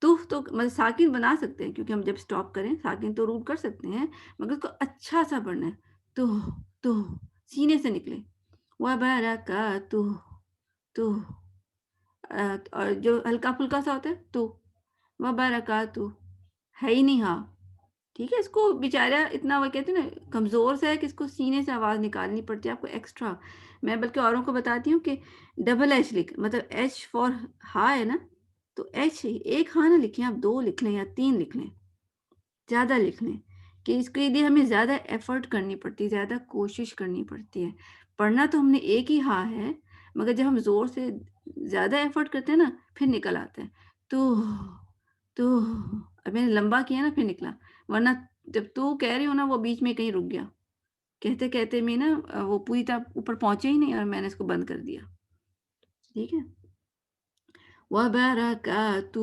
تو مطلب ساکن بنا سکتے ہیں، کیونکہ ہم جب سٹاپ کریں ساکن تو روٹ کر سکتے ہیں، مگر اس کو اچھا سا پڑھنا ہے. تو سینے سے نکلے. وبرکاتہ تو اور جو ہلکا پھلکا سا ہوتا ہے تو وبرکاتہ ہے ہی نہیں. ہاں ٹھیک ہے، اس کو بیچارہ اتنا وہ کہتے ہیں نا کمزور سے ہے کہ اس کو سینے سے آواز نکالنی پڑتی ہے آپ کو ایکسٹرا. میں بلکہ اوروں کو بتاتی ہوں کہ ڈبل ایچ لکھ، مطلب ایچ فار ہا ہے نا، تو ایچ ایک ہاں نہ لکھیں، آپ 2 لکھ لیں یا 3 لکھ لیں، زیادہ لکھ لیں، کہ اس کے لیے ہمیں زیادہ ایفرٹ کرنی پڑتی ہے، زیادہ کوشش کرنی پڑتی ہے. پڑھنا تو ہم نے ایک ہی ہاں ہے، مگر جب ہم زور سے زیادہ ایفرٹ کرتے ہیں نا پھر نکل آتا ہے. تو اب میں نے لمبا کیا نا پھر نکلا، ورنہ جب تو کہہ رہی ہو نا وہ بیچ میں کہیں رک گیا، کہتے کہتے میں نا وہ پوری طرح اوپر پہنچے ہی نہیں اور میں نے اس کو بند کر دیا. ٹھیک ہے؟ وبرکاتہ.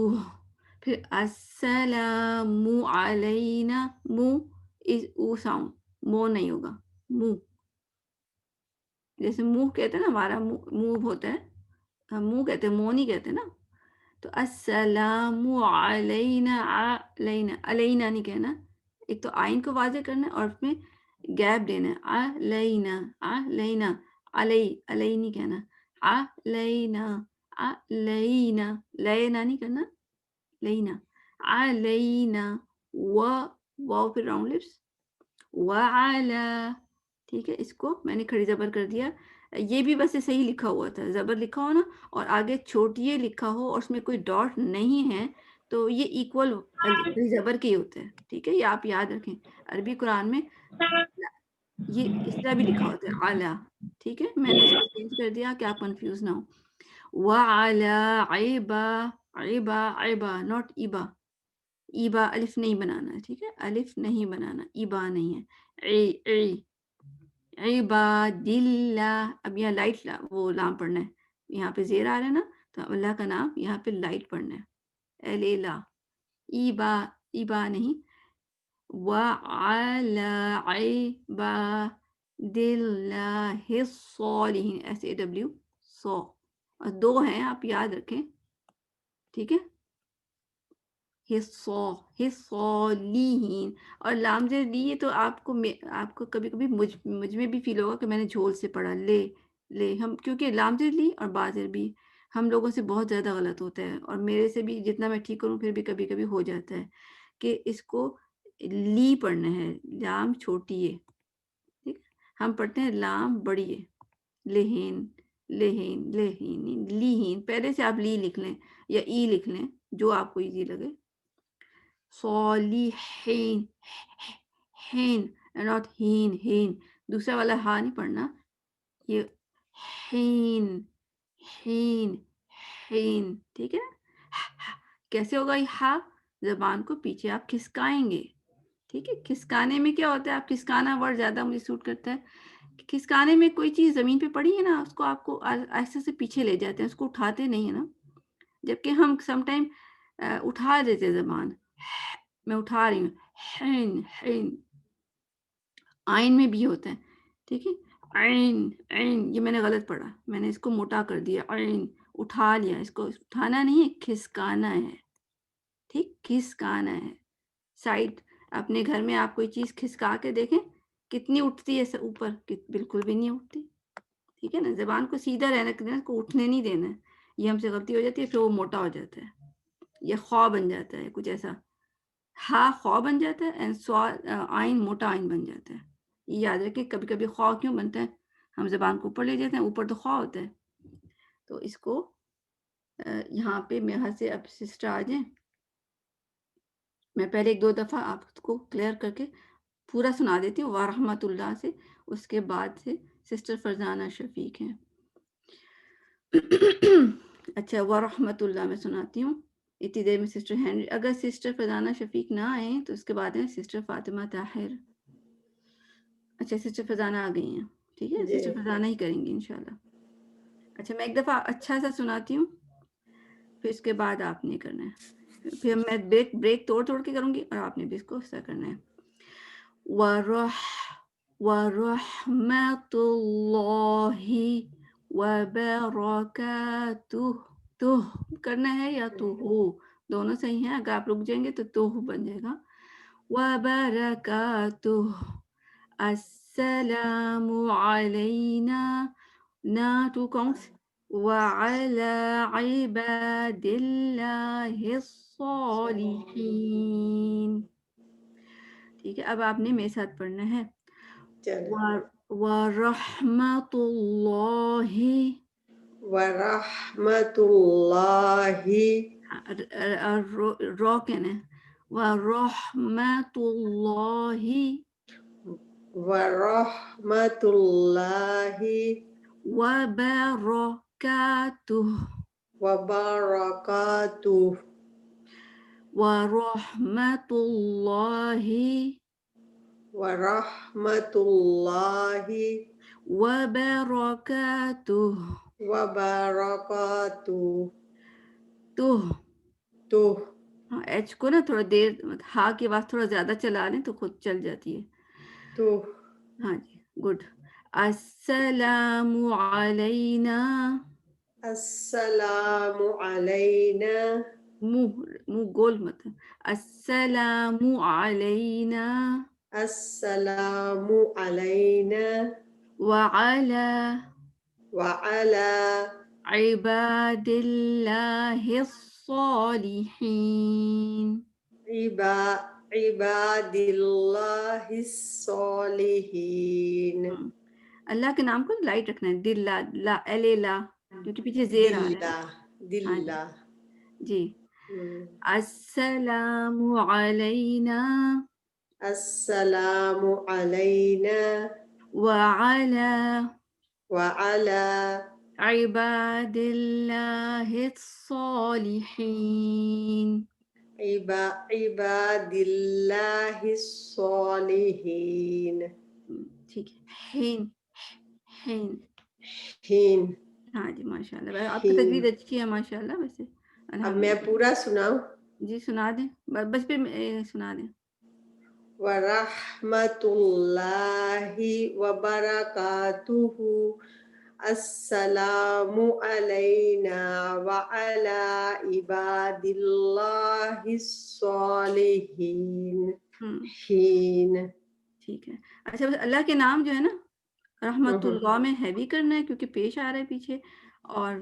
پھر السلام علینا، او ساؤنڈ مو نہیں ہوگا، منہ جیسے منہ کہتے ہیں نا، ہمارا منہ ہوتا ہے، ہم منہ کہتے ہیں، منہ نہیں کہتے نا. تو السلام علینا، علینا نہیں کہنا، ایک تو آئین کو واضح کرنا ہے اور اس میں گیپ دینا ہے. علینا علینا علی نہیں کہنا، علینا علینا، لینا نہیں کرنا، لینا علینا. واو پھر راؤنڈ لپس. وعلا، ٹھیک ہے؟ اس کو میں نے کھڑی زبر کر دیا. یہ بھی ویسے صحیح لکھا ہوا تھا، زبر لکھا ہو نا اور آگے چھوٹی لکھا ہو اور اس میں کوئی ڈاٹ نہیں ہے تو یہ ایکول کھڑی زبر کے ہی ہوتا ہے. ٹھیک ہے؟ یہ آپ یاد رکھیں، عربی قرآن میں یہ اس طرح بھی لکھا ہوتا ہے اعلیٰ. ٹھیک ہے؟ میں نے اس کو چینج کر دیا کہ آپ کنفیوز نہ ہو. وعلا عبا ناٹ ایبا، ایبا الف نہیں بنانا ہے. ٹھیک ہے؟ الف نہیں بنانا، ایبا نہیں ہے. عباد اللہ. اب یہاں لائٹ وہ لام پڑھنا ہے، یہاں پہ زیر آ رہا ہے نا، تو اللہ کا نام یہاں پہ لائٹ پڑھنا ہے، لا. ایبا ایبا نہیں. وعلی عباد اللہ الصالحین، SAW سو، اور 2 ہیں آپ یاد رکھیں. ٹھیک ہے؟ صالحین. اور لام زیر لی تو آپ کو کبھی کبھی مجھ میں بھی فیل ہوگا کہ میں نے جھول سے پڑھا لے ہم، کیونکہ لام زیر لی اور با زیر بھی ہم لوگوں سے بہت زیادہ غلط ہوتا ہے، اور میرے سے بھی جتنا میں ٹھیک کروں پھر بھی کبھی کبھی ہو جاتا ہے کہ اس کو لی پڑھنا ہے، لام چھوٹی ہے. ٹھیک، ہم پڑھتے ہیں لام بڑی ہے، لہین لہین لہین لیہین. پہلے سے آپ لی لکھ لیں یا ای لکھ لیں، جو آپ کو ایزی لگے. صالحین، ہین ناٹ ہین. دوسرا والا ہا نہیں پڑھنا، یہ ہین. ٹھیک ہے نا؟ کیسے ہوگا یہ ہا؟ زبان کو پیچھے آپ کھسکائیں گے. ٹھیک ہے. کھسکانے میں کیا ہوتا ہے؟ آپ کھسکانا ورڈ زیادہ مجھے سوٹ کرتا ہے. کھسکانے میں کوئی چیز زمین پہ پڑی ہے نا، اس کو آپ کو ایسے سے پیچھے لے جاتے ہیں، اس کو اٹھاتے نہیں ہے نا. جبکہ ہم سم ٹائم اٹھا دیتے زبان. میں اٹھا رہی ہوں. حین حین. آئین میں بھی ہوتا ہے. ٹھیک ہے. عین عین، یہ میں نے غلط پڑھا، میں نے اس کو موٹا کر دیا. عین اٹھا لیا. اس کو اٹھانا نہیں ہے، کھسکانا ہے. ٹھیک. کھسکانا ہے. سائڈ اپنے گھر میں آپ کوئی چیز کھسکا کے دیکھیں کتنی اٹھتی ہے اوپر، بالکل بھی نہیں اٹھتی. ٹھیک ہے نا. زبان کو سیدھا رہنا دینا، اس کو اٹھنے نہیں دینا ہے. یہ ہم سے غلطی ہو جاتی ہے، پھر وہ موٹا ہو جاتا ہے. یہ خواہ بن جاتا ہے کچھ ایسا. ہا خواہ بن جاتا ہے اینڈ آئین موٹا آئین بن جاتا ہے. یہ یاد رکھیں. کبھی کبھی خواہ کیوں بنتا ہے؟ ہم زبان کو اوپر لے جاتے ہیں، اوپر تو خواہ ہوتا ہے. تو اس کو یہاں پہ میرے سے اب سسٹر آ جائیں. میں پہلے 1-2 دفعہ آپ کو کلیئر کر کے پورا سنا دیتی ہوں ورحمۃ اللہ سے. اس کے بعد سے سسٹر فرزانہ شفیق ہیں. اچھا ورحمۃ اللہ میں سناتی ہوں. اتنی دیر میں سسٹر ہینری، اگر سسٹر فرزانہ شفیق نہ آئیں تو اس کے بعد ہے سسٹر فاطمہ طاہر. اچھا سسٹر فرزانہ آ گئی ہیں. ٹھیک ہے. جی سسٹر فرزانہ ہی کریں گی انشاءاللہ. اچھا میں ایک دفعہ اچھا سا سناتی ہوں، پھر اس کے بعد آپ نے کرنا ہے. پھر میں بریک توڑ کے کروں گی اور آپ نے بھی اس کو ایسا کرنا ہے. ورحمۃ اللہ وبرکاتہ. تو کرنا ہے یا تو ہو، دونوں صحیح ہیں. اگر آپ رک جائیں گے تو بن جائے گا. وبرکاتہ. السلام علینا، نا 2 counts. وعلى عباد اللہ الصالحین. ٹھیک ہے. اب آپ نے میرے ساتھ پڑھنا ہے. چلو. ورحمۃ اللہ. ورحمۃ اللہ. رو کہنا ہے. ورحمۃ اللہ ورحمۃ اللہ وبرکاتہ. وبرکاتہ. ورحمۃ اللہ ورحمۃ اللہ وبرکاتہ. وبرکاتہ. تو ہاں ایچ کو نا تھوڑا دیر، ہا کی آواز تھوڑا زیادہ چلا لیں تو خود چل جاتی ہے. تو ہاں جی گڈ. السلام علینا. السلام علینا. منہ گول مت. السلام علینا السلام علینا وعلی وعلی عباد اللہ الصالحین. عباد اللہ الصالحین. اللہ کے نام کو لائٹ رکھنا ہے. دل لا ایل لا، کیونکہ پیچھے زیر آ رہا ہے. دلہ ہاں دلہ. جی. السلام علینا السلام علینا وعلی وعلی عباد اللہ الصالحین. عباد اللہ الصالحین. ٹھیک ہے. حین حین. ہین. ہاں جی ماشاء اللہ. آپ کی حین. تجوید اچھی ہے ماشاء اللہ. ویسے اب میں الحمدللہ. پورا سناؤں. جی سنا دیں بس پھر سنا دیں. ورحمۃ اللہ وبرکاتہ. السلام علینا وعلی عباد اللہ الصالحین. ہین. ٹھیک ہے. اچھا بس اللہ کے نام جو ہے نا رحمت اللہ میں ہیوی کرنا ہے کیونکہ پیش آ رہا ہے پیچھے، اور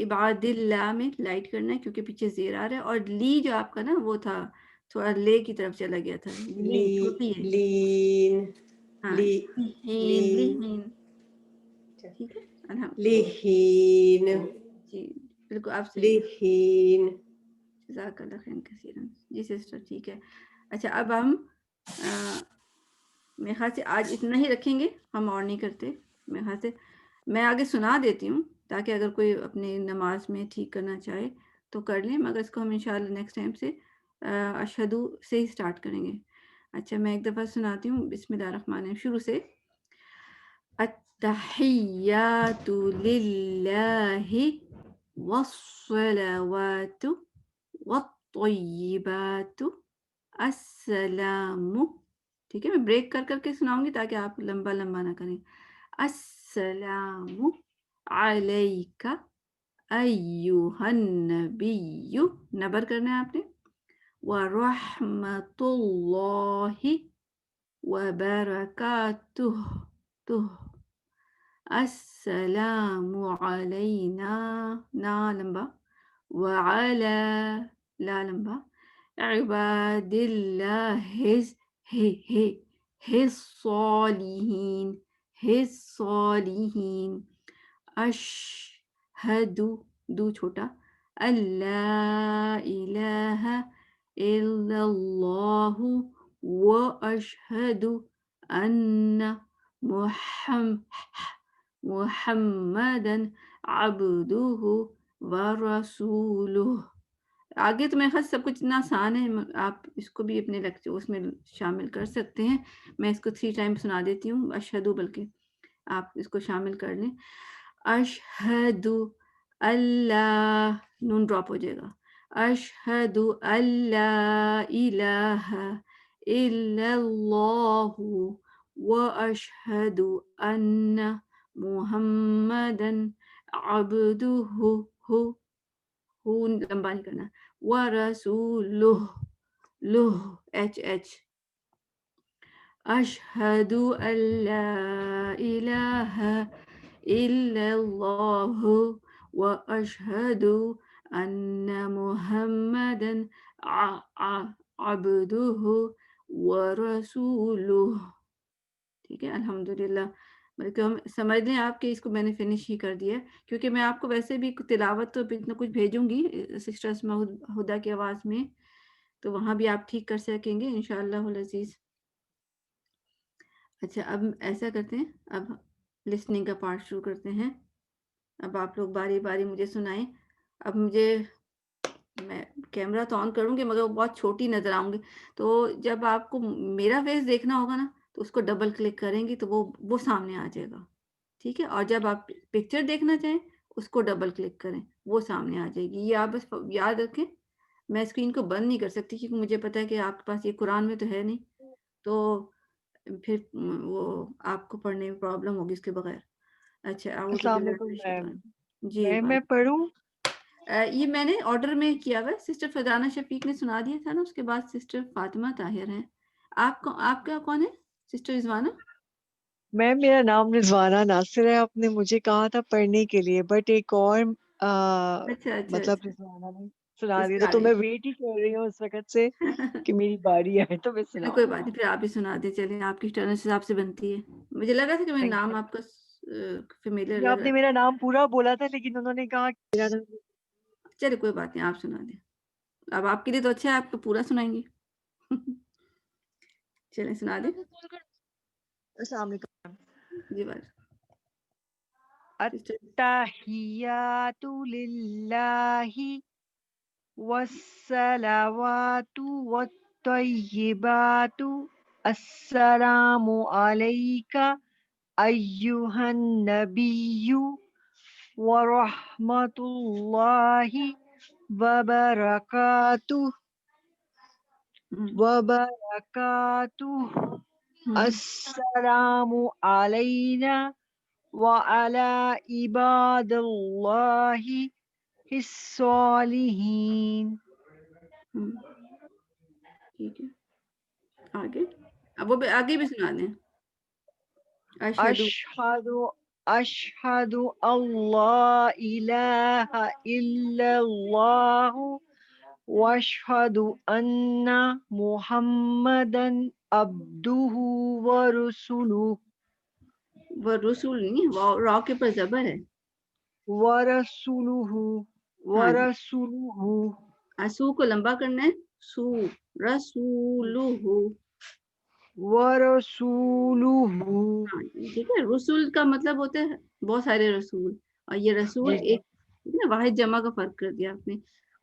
عباد اللہ میں لائٹ کرنا ہے کیونکہ پیچھے زیر آ رہا ہے. اور لی جو آپ کا نا وہ تھا تھوڑا لے کی طرف چلا گیا تھا. لین چھوٹی ہے. لین. ہاں لین لین. ٹھیک ہے الحمد لہین. جی بالکل آپ صحیح ہیں. لہین. جزاک اللہ خیر کثیرا. جی سسٹر ٹھیک ہے. اچھا اب ہم میرے خیال سے آج اتنا ہی رکھیں گے، ہم اور نہیں کرتے. میرے خیال سے میں آگے سنا دیتی ہوں تاکہ اگر کوئی اپنی نماز میں ٹھیک کرنا چاہے تو کر لیں، مگر اس کو ہم انشاءاللہ نیکسٹ ٹائم سے اشہدو سے ہی سٹارٹ کریں گے. اچھا میں ایک دفعہ سناتی ہوں. بسم اللہ الرحمن الرحیم شروع سے. التحیات للہ والصلوات والطیبات السلام. ٹھیک ہے، میں بریک کر کر کے سناؤں گی تاکہ آپ لمبا لمبا نہ کریں. السلام علیک ایھا النبی، نبر کرنا ہے آپ نے. ورحمۃ اللہ وبرکاتہ. السلام علینا، نا لمبا، وعلی، لا لمبا، عباد اللہ الصالحین اشہد، دو چھوٹا، اللہ الہ الا اللہ واشہد ان محمدًا عبدہ ورسولہ. آگے تو میرے خیال سب کچھ اتنا آسان ہے، آپ اس کو بھی اپنے لیکچر اس میں شامل کر سکتے ہیں. میں اس کو 3 ٹائم سنا دیتی ہوں، اشہدو، بلکہ آپ اس کو شامل کر لیں. اشہد اللہ، نون ڈراپ ہو جائے گا. اشہد اللہ الہ الا اللہ واشہد ان محمدً عبدہ، لمبا نہیں کرنا، ورسولہ، لہ ایچ. اشہد ان لا الہ الا اللہ واشہد ان محمدً عبدہ ورسولہ. ٹھیک ہے، الحمدللہ. بلکہ ہم سمجھ لیں آپ کہ اس کو میں نے فنش ہی کر دیا ہے، کیونکہ میں آپ کو ویسے بھی تلاوت تو اتنا کچھ بھیجوں گی سسٹر اسماء ہدیٰ کی آواز میں، تو وہاں بھی آپ ٹھیک کر سکیں گے انشاءاللہ العزیز. اچھا اب ایسا کرتے ہیں، اب لسننگ کا پارٹ شروع کرتے ہیں. اب آپ لوگ باری باری مجھے سنائیں. اب میں کیمرہ تو آن کروں گی مگر وہ بہت چھوٹی نظر آؤں گی، تو جب آپ کو میرا فیس دیکھنا ہوگا نا تو اس کو ڈبل کلک کریں گی تو وہ سامنے آ جائے گا. ٹھیک ہے، اور جب آپ پکچر دیکھنا چاہیں اس کو ڈبل کلک کریں، وہ سامنے آ جائے گی. یہ آپ بس یاد رکھیں. میں اسکرین کو بند نہیں کر سکتی کیونکہ مجھے پتا ہے کہ آپ کے پاس یہ قرآن میں تو ہے نہیں، تو پھر وہ آپ کو پڑھنے میں پرابلم ہوگی اس کے بغیر. اچھا اعوذ السلام باللہ علیکم من میم. الشیطان. جی میں پڑھوں؟ یہ میں نے آرڈر میں کیا ہوا ہے. سسٹر فضانہ شفیق نے سنا دیا تھا نا، اس کے بعد سسٹر فاطمہ طاہر ہیں. آپ کا کون ہے؟ سسٹر رضوانہ. میم میرا نام رضوانہ ناصر ہے. آپ نے مجھے کہا تھا پڑھنے کے لیے، بٹ ایک اور اچھا مطلب رضوانہ نے سنا دیا تھا، سنا تو دیں. میں ویٹ ہی کر رہی ہوں اس وقت سے کہ میری باری آئے تو میں چلیں کوئی سناؤں. بات نہیں، پھر آپ ہی سنا دیں. چلیں آپ کی ٹرن اس حساب سے بنتی ہے. مجھے لگا تھا کہ میرا تھینک نام یو. آپ کا فیملیئر جی لگ آپ رہا نے تھا. میرا نام پورا بولا تھا لیکن انہوں نے کہا کہ میرا نام. چلے کوئی بات نہیں، آپ سنا دیں. اب آپ کے لیے تو اچھا ہے، آپ تو پورا سنائیں گی. چلیں سنا دیں. السلام علیکم. جی بات سسٹر. التحیات للہ والصلوات والطیبات السلام علیک ایھا النبی ورحمۃ اللہ وبرکاتہ السلام علینا وعلی عباد اللہ الصالحین. ٹھیک ہے، آگے اب وہ آگے بھی سنا دیں. اشہد اللہ الہ الا اللہ واشہد ان محمدً عبدہ ورسولہ. وہ رسول نہیں، را کے پر زبر ہے. ورسولہ ہاں جی، ورسولہ. سو کو لمبا کرنا ہے. سو، رسولہ. ورسولہ. ہاں جی ٹھیک ہے. رسول کا مطلب ہوتا ہے بہت سارے رسول، اور یہ رسول جی ایک نا واحد جمع کا فرق کر دیا آپ نے.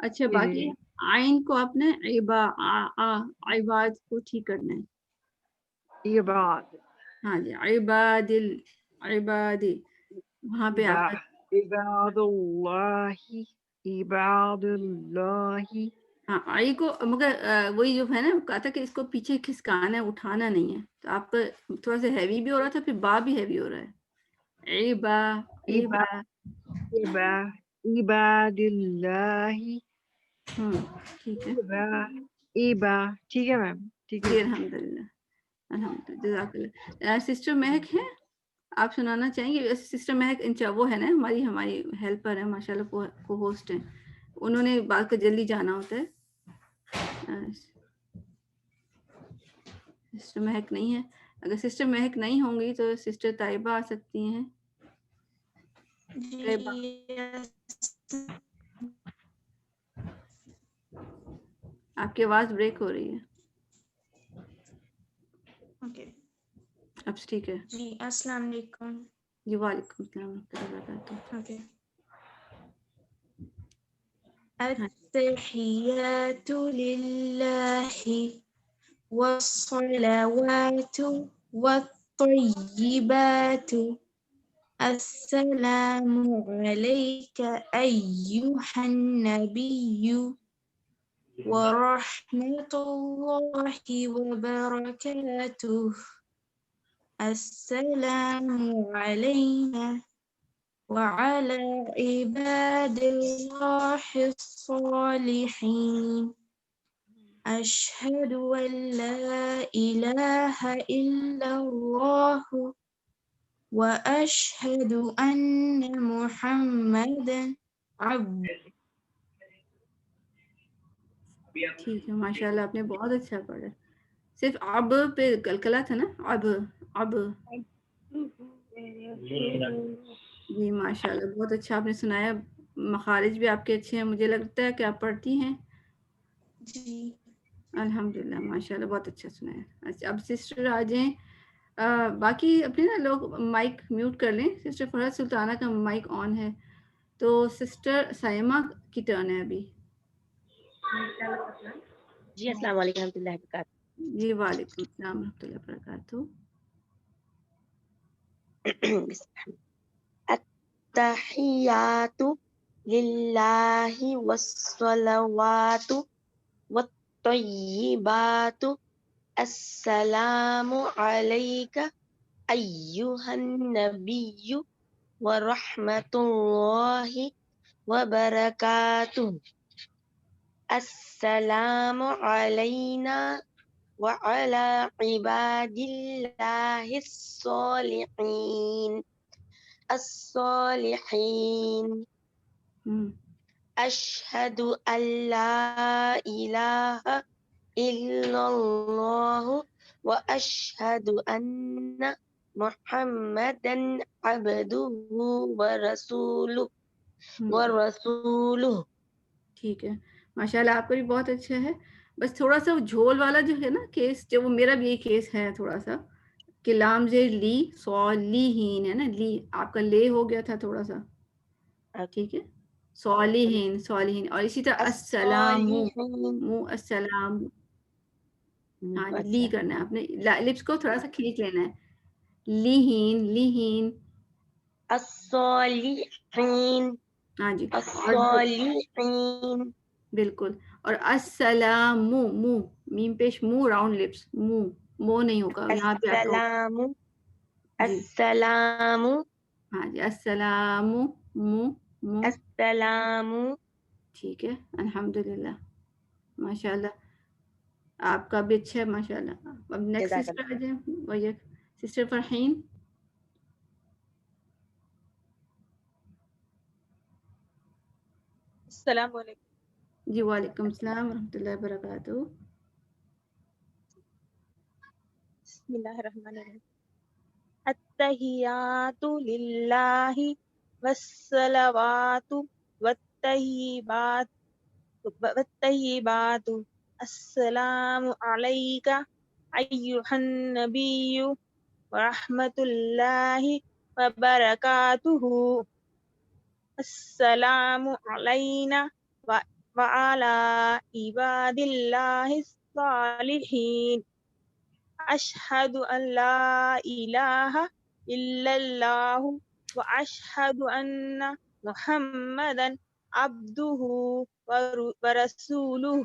اچھا باقی آئین کو آپ نے عباد کو ٹھیک کرنا ہے. عباد ہاں جی عبادی وہاں پہ آپ عباد اللہ عباد اللہ. ہاں آئی کو مگر وہی جو ہے نا کہا تھا کہ اس کو پیچھے کھسکانا ہے اٹھانا نہیں ہے تو آپ کا تھوڑا سا ہیوی بھی ہو رہا تھا پھر با بھی ہیوی ہو رہا ہے. عباد اللہ ٹھیک ہے ٹھیک ہے میم ٹھیک ہے. جی الحمدللہ الحمدللہ جزاک اللہ. سسٹر مہک ہے آپ سنانا چاہیں گے؟ سسٹر مہک وہ ہے نا ہماری ہیلپر ہے ماشاء اللہ کو ہوسٹ ہیں انہوں نے بات کو جلدی جانا ہوتا ہے. سسٹر مہک نہیں ہے. اگر سسٹر مہک نہیں ہوں گی تو سسٹر طیبہ آ سکتی ہیں. طیبہ آپ کی آواز بریک ہو رہی ہے. اب ٹھیک ہے. جی السلام علیکم. جی وعلیکم السلام ورحمۃ اللہ وبرکاتہ. التحیات للہ والصلوات والطیبات السلام علیک ایہا النبی ورحمۃ اللہ وبرکاتہ. السلام علینا وعلى عباد الله الصالحين. أشهد أن لا إله إلا الله وأشهد أن محمدا عبده. ٹھیک ہے ماشاء اللہ آپ نے بہت اچھا پڑھا. صرف اب پہ کلکلا تھا نا اب جی ماشاء اللہ بہت اچھا آپ نے سنایا. مخارج بھی آپ کے اچھے ہیں. مجھے لگتا ہے کہ آپ پڑھتی ہیں. جی الحمدللہ ماشاء اللہ بہت اچھا سنایا. اچھا اب سسٹر آ جائیں. باقی اپنے نا لوگ مائک میوٹ کر لیں. سسٹر فرحت سلطانہ کا مائک آن ہے تو سسٹر سائمہ کی ٹرن ہے ابھی. جی السلام علیکم ورحمۃ اللہ وبرکاتہ. جی وعلیکم السلام ورحمۃ اللہ وبرکاتہ. التحیات للہ والصلوات والطیبات السلام علیک ایہا النبی ورحمۃ اللہ وبرکاتہ. السلام علینا وعلى عباد الله الصالحين. أشهد أن لا إله إلا الله وأشهد أن محمدا عبده ورسوله. ٹھیک ہے ماشاء اللہ آپ کا بھی بہت اچھا ہے. بس تھوڑا سا جھول والا جو ہے نا کیس جو وہ میرا بھی یہ کیس ہے تھوڑا سا کہ لام زیر لی صالحین ہے نا لی آپ کا لے ہو گیا تھا تھوڑا سا. ٹھیک ہے صالحین اور اسی طرح السلام السلام. ہاں لی کرنا ہے آپ نے لپس کو تھوڑا سا کھینچ لینا ہے. لیہین الصالحین. ہاں جی الصالحین بالکل. اور السلام منہ میم پیش منہ راؤنڈ لپس منہ نہیں ہوگا یہاں پہ آپ کا. السلام ہاں جی السلام منہ السلام. ٹھیک ہے الحمدللہ ماشاء اللہ آپ کا بھی اچھا ہے ماشاء اللہ. اب نیکسٹ سسٹر آ جائیں وہی سسٹر فرحین. السلام علیکم. جی وعلیکم السلام ورحمۃ اللہ وبرکاتہ. بسم اللہ الرحمن الرحیم. التحیات للہ والصلوات والطیبات السلام علیک ایہا النبی ورحمۃ اللہ وبرکاتہ. السلام علینا وعلى عباد الله الصالحين أشهد أن لا إله إلا الله وأشهد أن محمدا عبده ورسوله.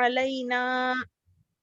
علينا.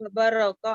وبركاته.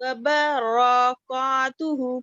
وبركاته.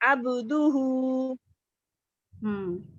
عبده.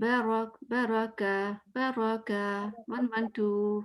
1 1 2।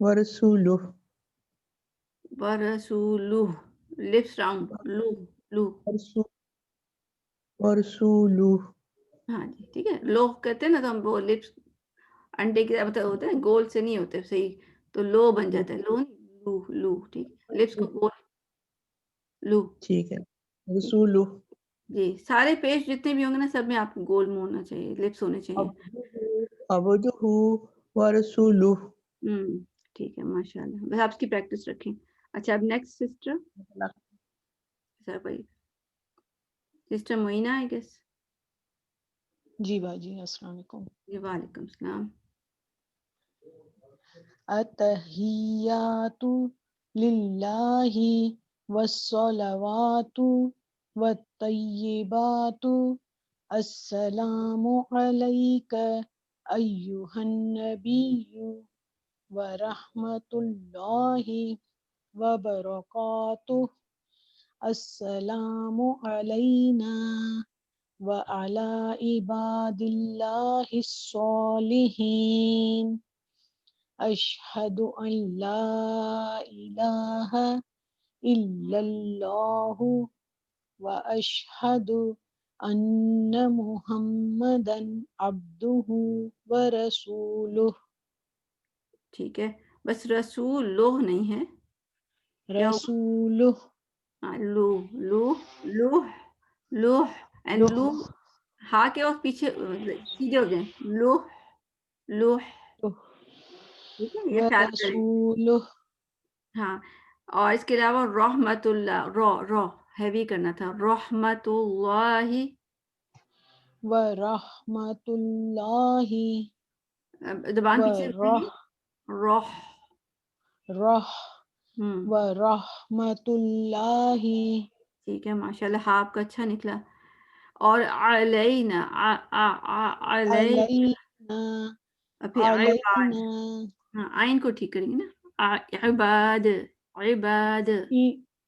ورسولہ ورسولہ لپس راؤنڈ لو لو ورسولہ ہاں جی ٹھیک ہے. لو کہتے ہیں نا تو ہم وہ لپس انڈے کی طرح ہوتے ہیں گول سے نہیں ہوتے صحیح تو لو بن جاتا ہے لو لو لو ٹھیک لپس کو گول لو ٹھیک ہے رسولہ جی. سارے پیج جتنے بھی ہوں گے نا سب میں آپ کو گول منہ ہونا چاہیے لپس ہونے چاہیے. عبدہ ورسولہ ٹھیک ہے ماشاء اللہ بس آپ اس کی پریکٹس رکھیں. اچھا اب نیکسٹ سسٹر سسٹر معینہ ہے گیس. جی باجی السلام علیکم. جی وعلیکم السلام. التحیات للہ والصلوات والطیبات السلام علیک ایہا النبی ورحمۃ اللہ وبرکاتہ السلام علینا وعلی عباد اللہ الصالحین اشہد ان لا الہ الا اللہ واشہد ان محمدا عبدہ ورسولہ. ٹھیک ہے بس رسول لوہ نہیں ہے کیا ہوگا؟ رسولہ لو لو لوہ لوہ اینڈ لو ہا کے اور پیچھے سیدھے ہو جائیں لوہ لوہ ٹھیک ہے یہ خیال کریں. ورسولہ ہاں اور اس کے علاوہ رحمت اللہ رو ہیوی کرنا تھا رحمت اللہ ورحمۃ اللہ زبان پیچھے رکھیں روح ورحمۃ اللہ. ٹھیک ہے ماشاء اللہ ہاں آپ کا اچھا نکلا. اور علینا علینا پھر عباد علینا ہاں آئین کو ٹھیک کریں گے نا عباد عباد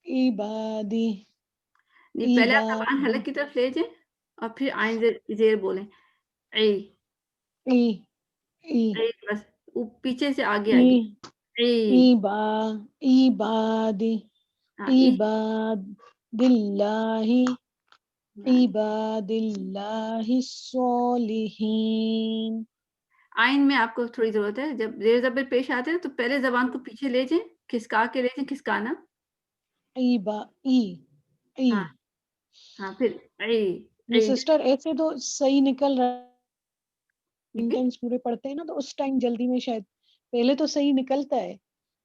عبادی نہیں پہلے آپ زبان حلق کی طرف لے جائیں اور پھر آئین زیر بولیں اے بس پیچھے سے آگے آئیے عبادی عباد اللہ عباد اللہ الصالحین. آئین میں آپ کو تھوڑی ضرورت ہے جب زیر زبر پیش آتے ہیں تو پہلے زبان کو پیچھے لے جائیں کھسکا کے لے جائیں کھسکانا ہاں پھر سسٹر ایسے تو صحیح نکل رہا سینٹینس پورے پڑھتے ہیں نا تو اس ٹائم جلدی میں شاید پہلے تو صحیح نکلتا ہے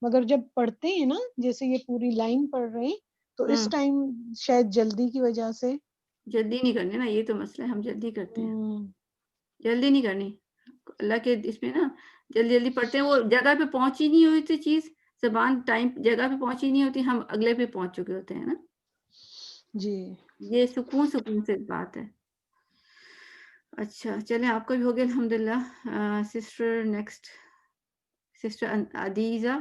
مگر جب پڑھتے ہیں نا جیسے یہ پوری لائن پڑھ رہے ہیں تو اس ٹائم شاید جلدی کی وجہ سے جلدی نہیں کرنی نا یہ تو مسئلہ ہے ہم جلدی کرتے ہیں جلدی نہیں کرنی اللہ کے اس میں نا جلدی جلدی پڑھتے ہیں وہ جگہ پہ پہنچی نہیں ہوئی تھی چیز زبان ٹائم جگہ پہ پہنچی نہیں ہوتی ہم اگلے پہ پہنچ چکے ہوتے ہیں نا جی یہ سکون سے بات ہے. اچھا چلیں آپ کا بھی ہو گیا الحمدللہ. سسٹر نیکسٹ سسٹر عدیزہ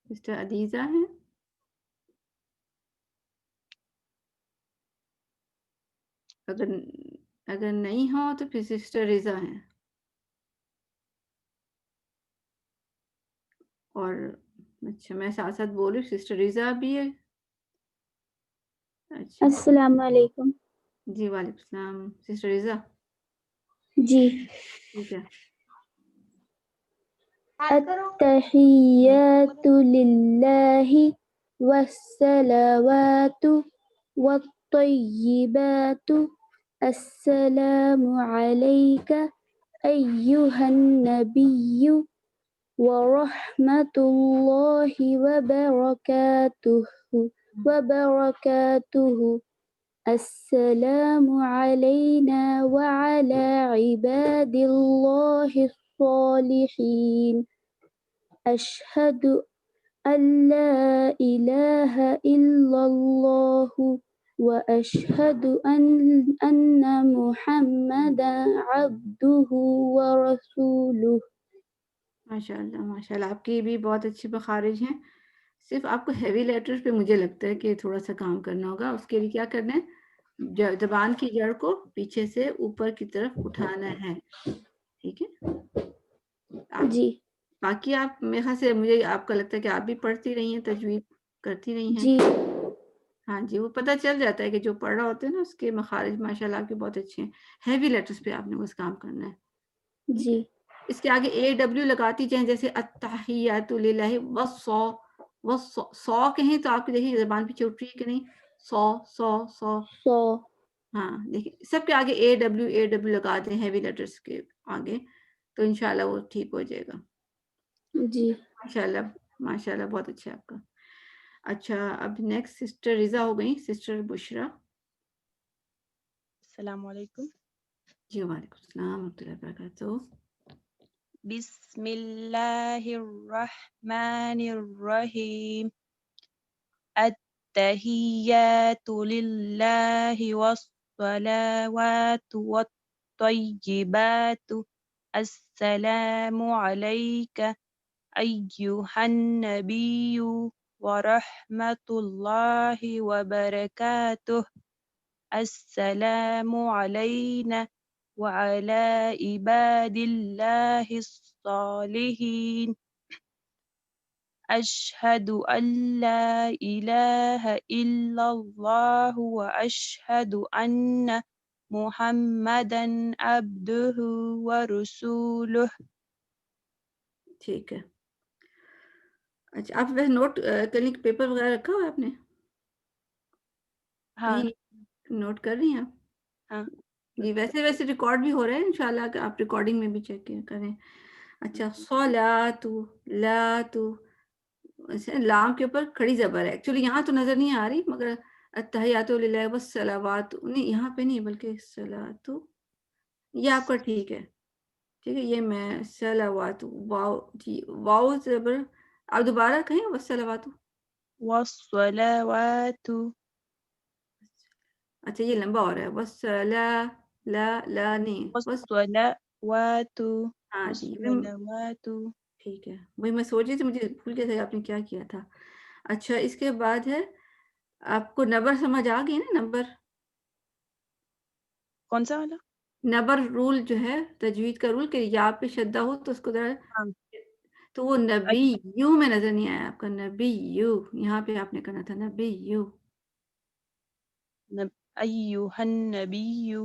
سسٹر عدیزہ ہیں اگر نہیں ہو تو پھر سسٹر رضا ہیں اور اچھا میں ساتھ ساتھ بول رہی ہوں سسٹر رضا بھی ہے. اچھا السلام علیکم. جی وعلیکم السلام سسٹر رضا جی ٹھیک ہے. التحیات للہ والصلوات والطیبات السلام علیک ایہا النبی ورحمۃ اللہ وبرکاتہ السلام علینا وعلی عباد اللہ الصالحین اشہد ان لا الہ الا اللہ واشہد ان محمدا عبدہ ورسولہ. ماشاء اللہ آپ کی بھی بہت اچھی مخارج ہیں. صرف آپ کو ہیوی لیٹر پہ مجھے لگتا ہے کہ تھوڑا سا کام کرنا ہوگا. اس کے لیے کیا کرنا ہے زبان کی جڑ کو پیچھے سے اوپر کی طرف اٹھانا ہے ٹھیک ہے. آپ جی باقی آپ میرے خیال سے مجھے آپ کا لگتا ہے کہ آپ بھی پڑھتی رہی ہیں، تجوید کرتی رہی ہیں. جی ہاں جی، وہ پتہ چل جاتا ہے کہ جو پڑھ رہا ہوتا ہے نا اس کے مخارج ماشاءاللہ آپ کے بہت اچھے ہیں. ہیوی لیٹرز پہ آپ نے بس کام کرنا ہے. ٹھیک جی ہے. اس کے آگے اے ڈبلیو لگاتی جائیں، جیسے التحیات للہ سو کہیں تو آپ کی دیکھیں زبان پیچھے اٹھ رہی ہے کہ نہیں. سو سو سو. 100 ہاں دیکھیں سب کے آگے اے ڈبلیو لگا دیں ہیوی لیٹرز کے آگے، تو انشاءاللہ وہ ٹھیک ہو جائے گا. جی ماشاءاللہ بہت اچھا ہے آپ کا. اچھا اب نیکسٹ سسٹر رضا ہو گئی، سسٹر بشرا. السلام علیکم. جی وعلیکم السلام ورحمۃ اللہ وبرکاتہ. بسم اللہ الرحمن الرحیم. التحیات للہ والصلوات والطیبات السلام علیک ایہا النبی ورحمۃ اللہ وبرکاتہ. السلام علینا وعلى عباد الله الصالحين. أشهد أن لا إله إلا الله وأشهد أن محمدا عبده ورسوله. ٹھیک ہے. اچھا آپ ویسے نوٹ کرنے کے پیپر وغیرہ رکھا ہوا ہے آپ نے؟ ہاں کہیں نوٹ کر رہی ہیں آپ؟ ہاں جی ویسے ریکارڈ بھی ہو رہا ہے انشاءاللہ کہ آپ ریکارڈنگ میں بھی چیک کریں. اچھا صلاتو لاتو، لام کے اوپر کھڑی زبر ہے. ایکچولی یہاں تو نظر نہیں آ رہی، مگر التحیات للہ والصلوات نہیں، یہاں پہ نہیں بلکہ صلاتو، یہ آپ کا ٹھیک ہے. ٹھیک ہے، یہ میں صلوات واو جی واو زبر. آپ دوبارہ کہیں والصلوات. والصلوات. اچھا یہ لمبا ہو رہا ہے. والصلا لا نہیں والصلوات ہاں جی والصلوات. ٹھیک ہے. وہی میں سوچ رہی تھی، مجھے بھول گیا تھا آپ نے کیا کیا تھا. اچھا اس کے بعد ہے آپ کو نبر سمجھ آ گئی نا؟ نبر کون سا والا؟ نبر رول جو ہے تجوید کا رول کہ یا پہ شدہ ہو تو اس کو ذرا، ہاں. تو وہ نبی یو میں نظر نہیں آیا آپ کا. نبی یو یہاں پہ آپ نے کرنا تھا نبی یو. ایہا النبی.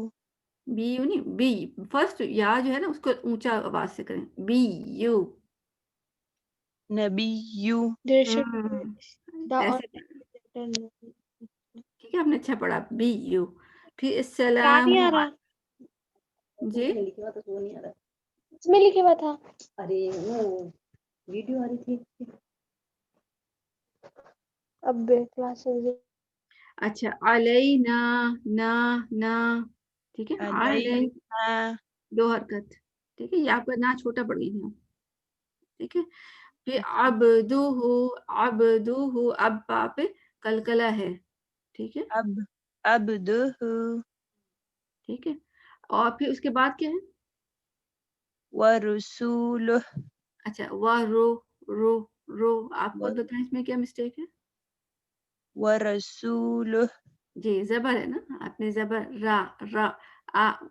بی یو نہیں، بی فرسٹ یا جو ہے نا اس کو اونچا آواز سے کریں. B U. نبی. ایسے ٹھیک ہے، آپ نے اچھا پڑھا. B U. پھر السلام جی اس میں لکھا ہوا تھا. ارے وہ ویڈیو آ رہی تھی. اب کلاس اچھا علینا نا ٹھیک ہے. علینا. دو حرکت. ٹھیک ہے، یہ آپ کا نا چھوٹا پڑ گئی ہے. ٹھیک ہے. پھر عبدہ اب پا پہ کلکلا ہے. ٹھیک ہے عبدہ. ٹھیک ہے. اور پھر اس کے بعد کیا ہے؟ ورسولہ. اچھا رو آپ خود بتائیں اس میں کیا مسٹیک ہے؟ ورسولہ. جی زبر ہے نا، آپ نے زبر را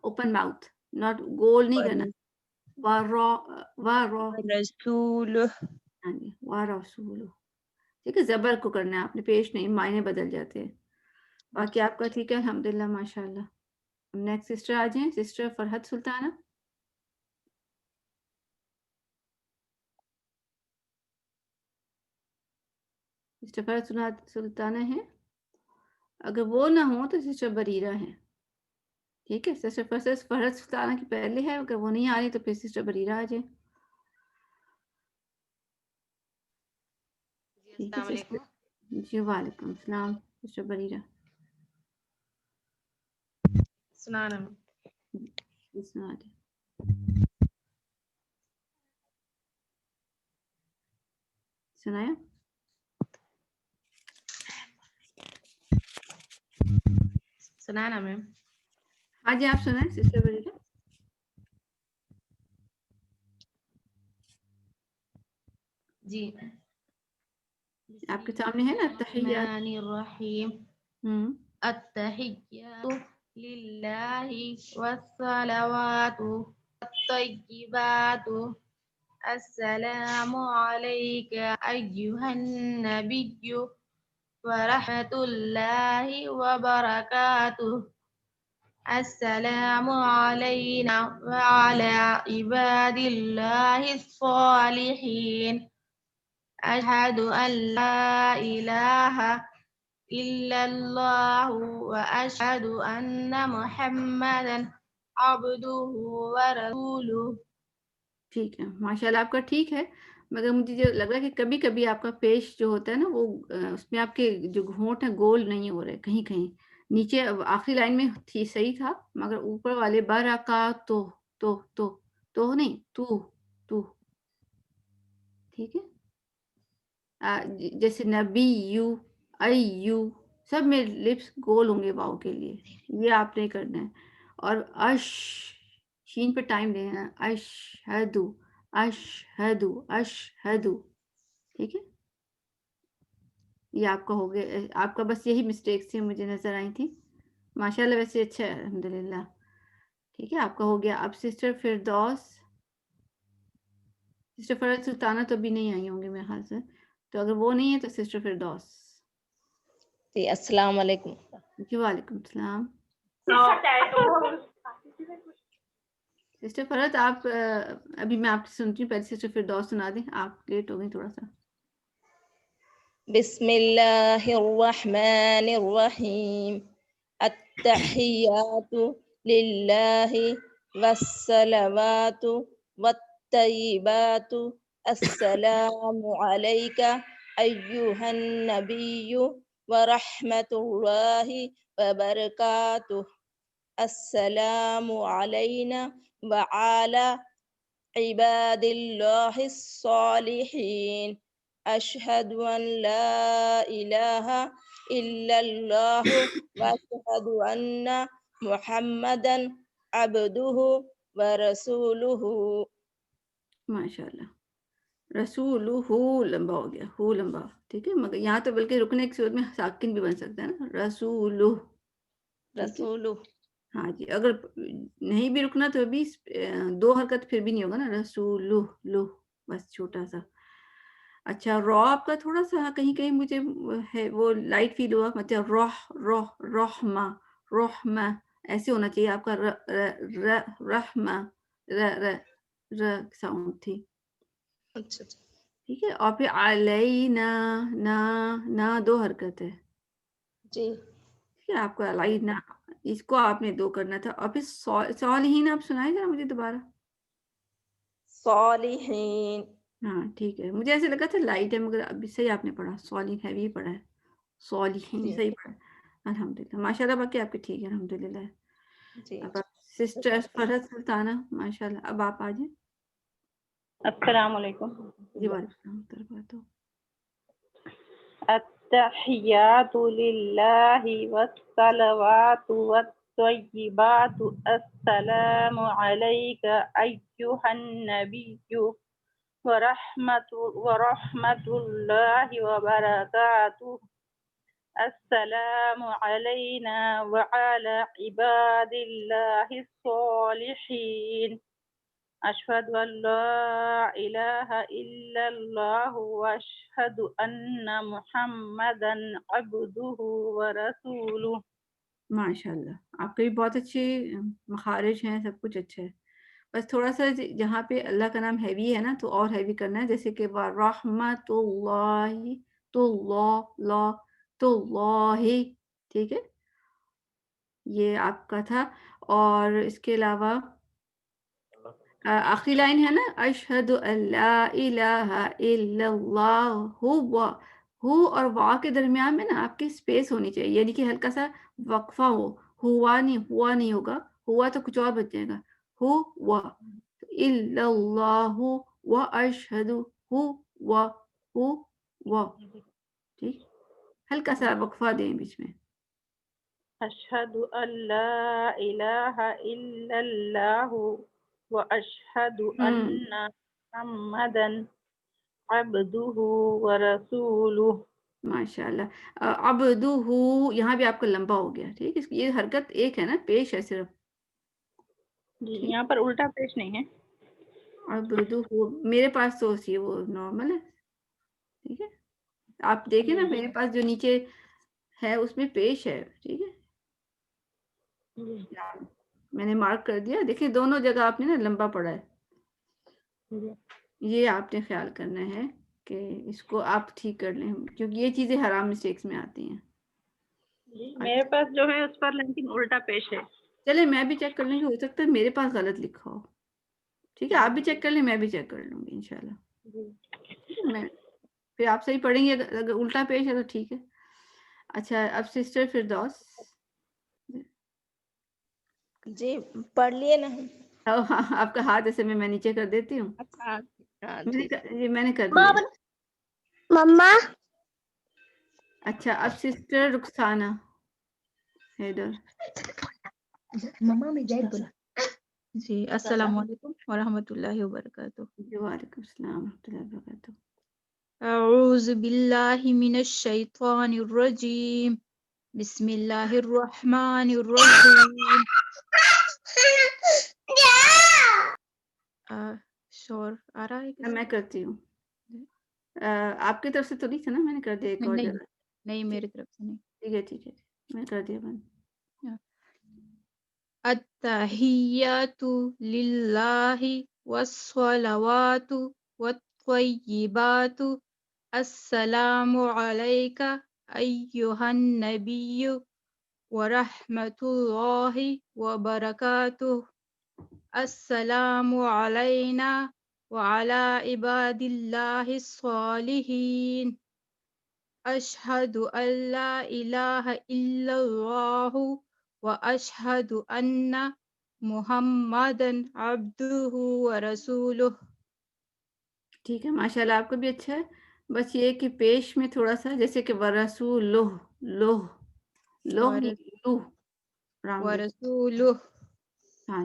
اوپن ماؤتھ، ناٹ گول نہیں کرنا. ورسولہ. ہاں جی ورسولہ. ٹھیک ہے، زبر کو کرنا ہے آپ نے، پیش نہیں، معنی بدل جاتے ہیں. باقی آپ کا ٹھیک ہے الحمدللہ ماشاء اللہ. نیکسٹ سسٹر آ جائیں، سسٹر فرحت سلطانہ. سسٹر فرحت سلطانہ ہیں، اگر وہ نہ ہوں تو سسٹر بریرہ ہیں. ٹھیک ہے، سسٹر فرحت سلطانہ کی پہلے ہے، اگر وہ نہیں آ رہی تو پھر سسٹر بریرہ آ جائیں. ٹھیک ہے سسٹر. جی وعلیکم السلام سسٹر بریرہ. سنانا سنایا. سنانا میم. ہاں جی آپ سنائیں سسٹر بریرہ. جی آپ کے سامنے ہے نا التحیات. الرحمن الرحیم. التحیات للہ والصلوات والطيبات السلام عليك أيها النبي ورحمة الله وبركاته السلام علينا وعلى عباد الله الصالحين أشهد أن لا إله إلا الله وأشهد أن محمدا عبده ورسوله. ٹھیک ہے ماشاءاللہ آپ کا ٹھیک ہے، مگر مجھے جو لگ رہا ہے کہ کبھی کبھی آپ کا پیش جو ہوتا ہے نا وہ اس میں آپ کے جو ہونٹ ہیں گول نہیں ہو رہے، کہیں کہیں نیچے آخری لائن میں تھی صحیح تھا، مگر اوپر والے برکات تو نہیں تو ٹھیک ہے. جیسے نبی یو ایو سب میں لپس گول ہوں گے واؤ کے لیے، یہ آپ نے کرنا ہے. اور شین پہ ٹائم دینا، اشہدو اشہدو اشہدو، ٹھیک ہے. یہ آپ کا ہو گیا، آپ کا بس یہی مسٹیکس تھی مجھے نظر آئی تھی. ماشاءاللہ ویسے اچھا ہے الحمدللہ. ٹھیک ہے آپ کا ہو گیا. اب سسٹر فردوس، سسٹر فرد سلطانہ تو ابھی نہیں آئی ہوں گی میرے خیال سے، تو اگر وہ نہیں ہے تو سسٹر فردوس. جی السلام علیکم. جی وعلیکم السلام. سسٹر فرد آپ ابھی میں آپ سے سنتی ہوں، پہلے سسٹر فردوس سنا دیں، آپ لیٹ ہو گئی تھوڑا سا. بسم اللہ الرحمن الرحیم التحیات للہ والصلوات والطیبات السلام علیک ایہا النبی ورحمۃ اللہ وبرکاتہ السلام علینا وعلی عباد اللہ الصالحین اشہد ان لا الہ الا اللہ واشہد ان محمدا عبدہ ورسولہ. ماشاءاللہ. رسول ہو لمبا ہو گیا، ہو لمبا، ٹھیک ہے. مگر یہاں تو بلکہ رکنے کی صورت میں ساکن بھی بن سکتا ہے نا، رسول. رسولہ. ہاں جی، اگر نہیں بھی رکنا تو بھی دو حرکت پھر بھی نہیں ہوگا نا، رسول لو، بس چھوٹا سا. اچھا رو آپ کا تھوڑا سا کہیں کہیں مجھے ہے وہ لائٹ فیل ہوا، مطلب رحمہ رحمہ ایسے ہونا چاہیے آپ کا. رحمہ ر ساؤنڈ تھی. اچھا اچھا ٹھیک ہے. اور پھر علینا نا دو حرکت ہے. جی. ٹھیک ہے آپ کو علینا، اس کو آپ نے دو کرنا تھا. اور پھر صالحین آپ سنائیں ذرا مجھے دوبارہ. صالحین. ہاں ٹھیک ہے، مجھے ایسے لگا تھا لائٹ ہے، مگر ابھی صحیح آپ نے پڑھا، صالح ہیوی پڑھا ہے، صالحین جی صحیح پڑھا. الحمدللہ ماشاء اللہ. باقی آپ کے ٹھیک ہے الحمدللہ. جی اب آپ سسٹر فرحت سلطانہ ماشاء اللہ اب آپ آ جائیں. السلام علیکم. جی وعلیکم السلام ورحمۃ اللہ. التحیات للہ والصلوات والطیبات السلام علیک ایہا النبی ورحمۃ اللہ وبرکاتہ السلام علینا وعلی عباد اللہ الصالحین اشہد ان لا الہ الا اللہ واشہد ان محمدا عبدہ ورسولہ. ماشاء اللہ آپ کے بھی بہت اچھے مخارج ہیں، سب کچھ اچھا ہے. بس تھوڑا سا جہاں پہ اللہ کا نام ہیوی ہے نا تو اور ہیوی کرنا ہے، جیسے کہ رحمت اللہ تو اللہ، ٹھیک ہے. یہ آپ کا تھا. اور اس کے علاوہ آخری لائن ہے نا، اشہد ان لا الہ الا اللہ، ہو اور وا کے درمیان میں نا آپ کی اسپیس ہونی چاہیے، یعنی کہ ہلکا سا وقفہ ہوا نہیں ہوگا، ہوا تو کچھ اور بچ جائے گا. ہوا الا اللہ و اشہد ہوا، ٹھیک. ہلکا سا وقفہ دیں بیچ میں. اشہد ان لا الہ الا اللہ واشہد ان محمدا عبدہ ورسولہ. ماشاء اللہ. عبدہ یہاں بھی آپ کا لمبا ہو گیا، ٹھیک ہے. یہ حرکت ایک ہے نا، پیش ہے صرف. جی یہاں پر الٹا پیش نہیں ہے. اب اردو میرے پاس تو یہ وہ نارمل ہے. ٹھیک ہے, آپ دیکھیں نا میرے پاس جو نیچے ہے اس میں پیش ہے. ٹھیک ہے, میں نے مارک کر دیا. دیکھیں دونوں جگہ آپ نے نا لمبا پڑا ہے. یہ آپ نے خیال کرنا ہے کہ اس کو آپ ٹھیک کر لیں, کیونکہ یہ چیزیں حرام مسٹیکس میں آتی ہیں. میرے پاس جو ہے اس پر لیکن الٹا پیش ہے. چلے میں بھی چیک کر لیں گے, ہو سکتا ہے میرے پاس غلط لکھا ہو. ٹھیک ہے, آپ بھی چیک کر لیں, میں بھی چیک کر لوں گی انشاءاللہ. ٹھیک ہے, میں پھر آپ صحیح پڑھیں گے, اگر الٹا پیش ہے تو ٹھیک ہے. اچھا, اب سسٹر فردوس. جی پڑھ لیے نا. آپ کا ہاتھ ایسے میں نیچے کر دیتی ہوں. ہاں ٹھیک. میں نے کر دیا. مما اچھا, اب سسٹر رخسانہ حیدر. مما میں جائے بولا. جی السلام علیکم ورحمۃ اللہ وبرکاتہ. وعلیکم السلام ورحمۃ اللہ وبرکاتہ. اعوذ باللہ من الشیطان الرجیم. بسم اللہ الرحمن الرحیم. شور آ رہا ہے کسی؟ میں کرتی ہوں. آپ کی طرف سے تو نہیں تھا نا, میں نے کر دیا ایک اور جگہ. نہیں میری طرف سے نہیں. ٹھیک ہے ٹھیک ہے, میں کر دیا بند. التحیات للہ والصلوات والطیبات السلام علیک ایہا النبی ورحمۃ اللہ وبرکاتہ. السلام علینا وعلی عباد اللہ الصالحین. اشہد ان لا الہ الا اللہ واشہد ان محمدا عبدہ ورسولہ. ٹھیک ہے, ماشاءاللہ آپ کا بھی اچھا ہے. بس یہ کہ پیش میں تھوڑا سا جیسے کہ ورسول لوہ لوہ نہیں لوہ ورسولہ. ہاں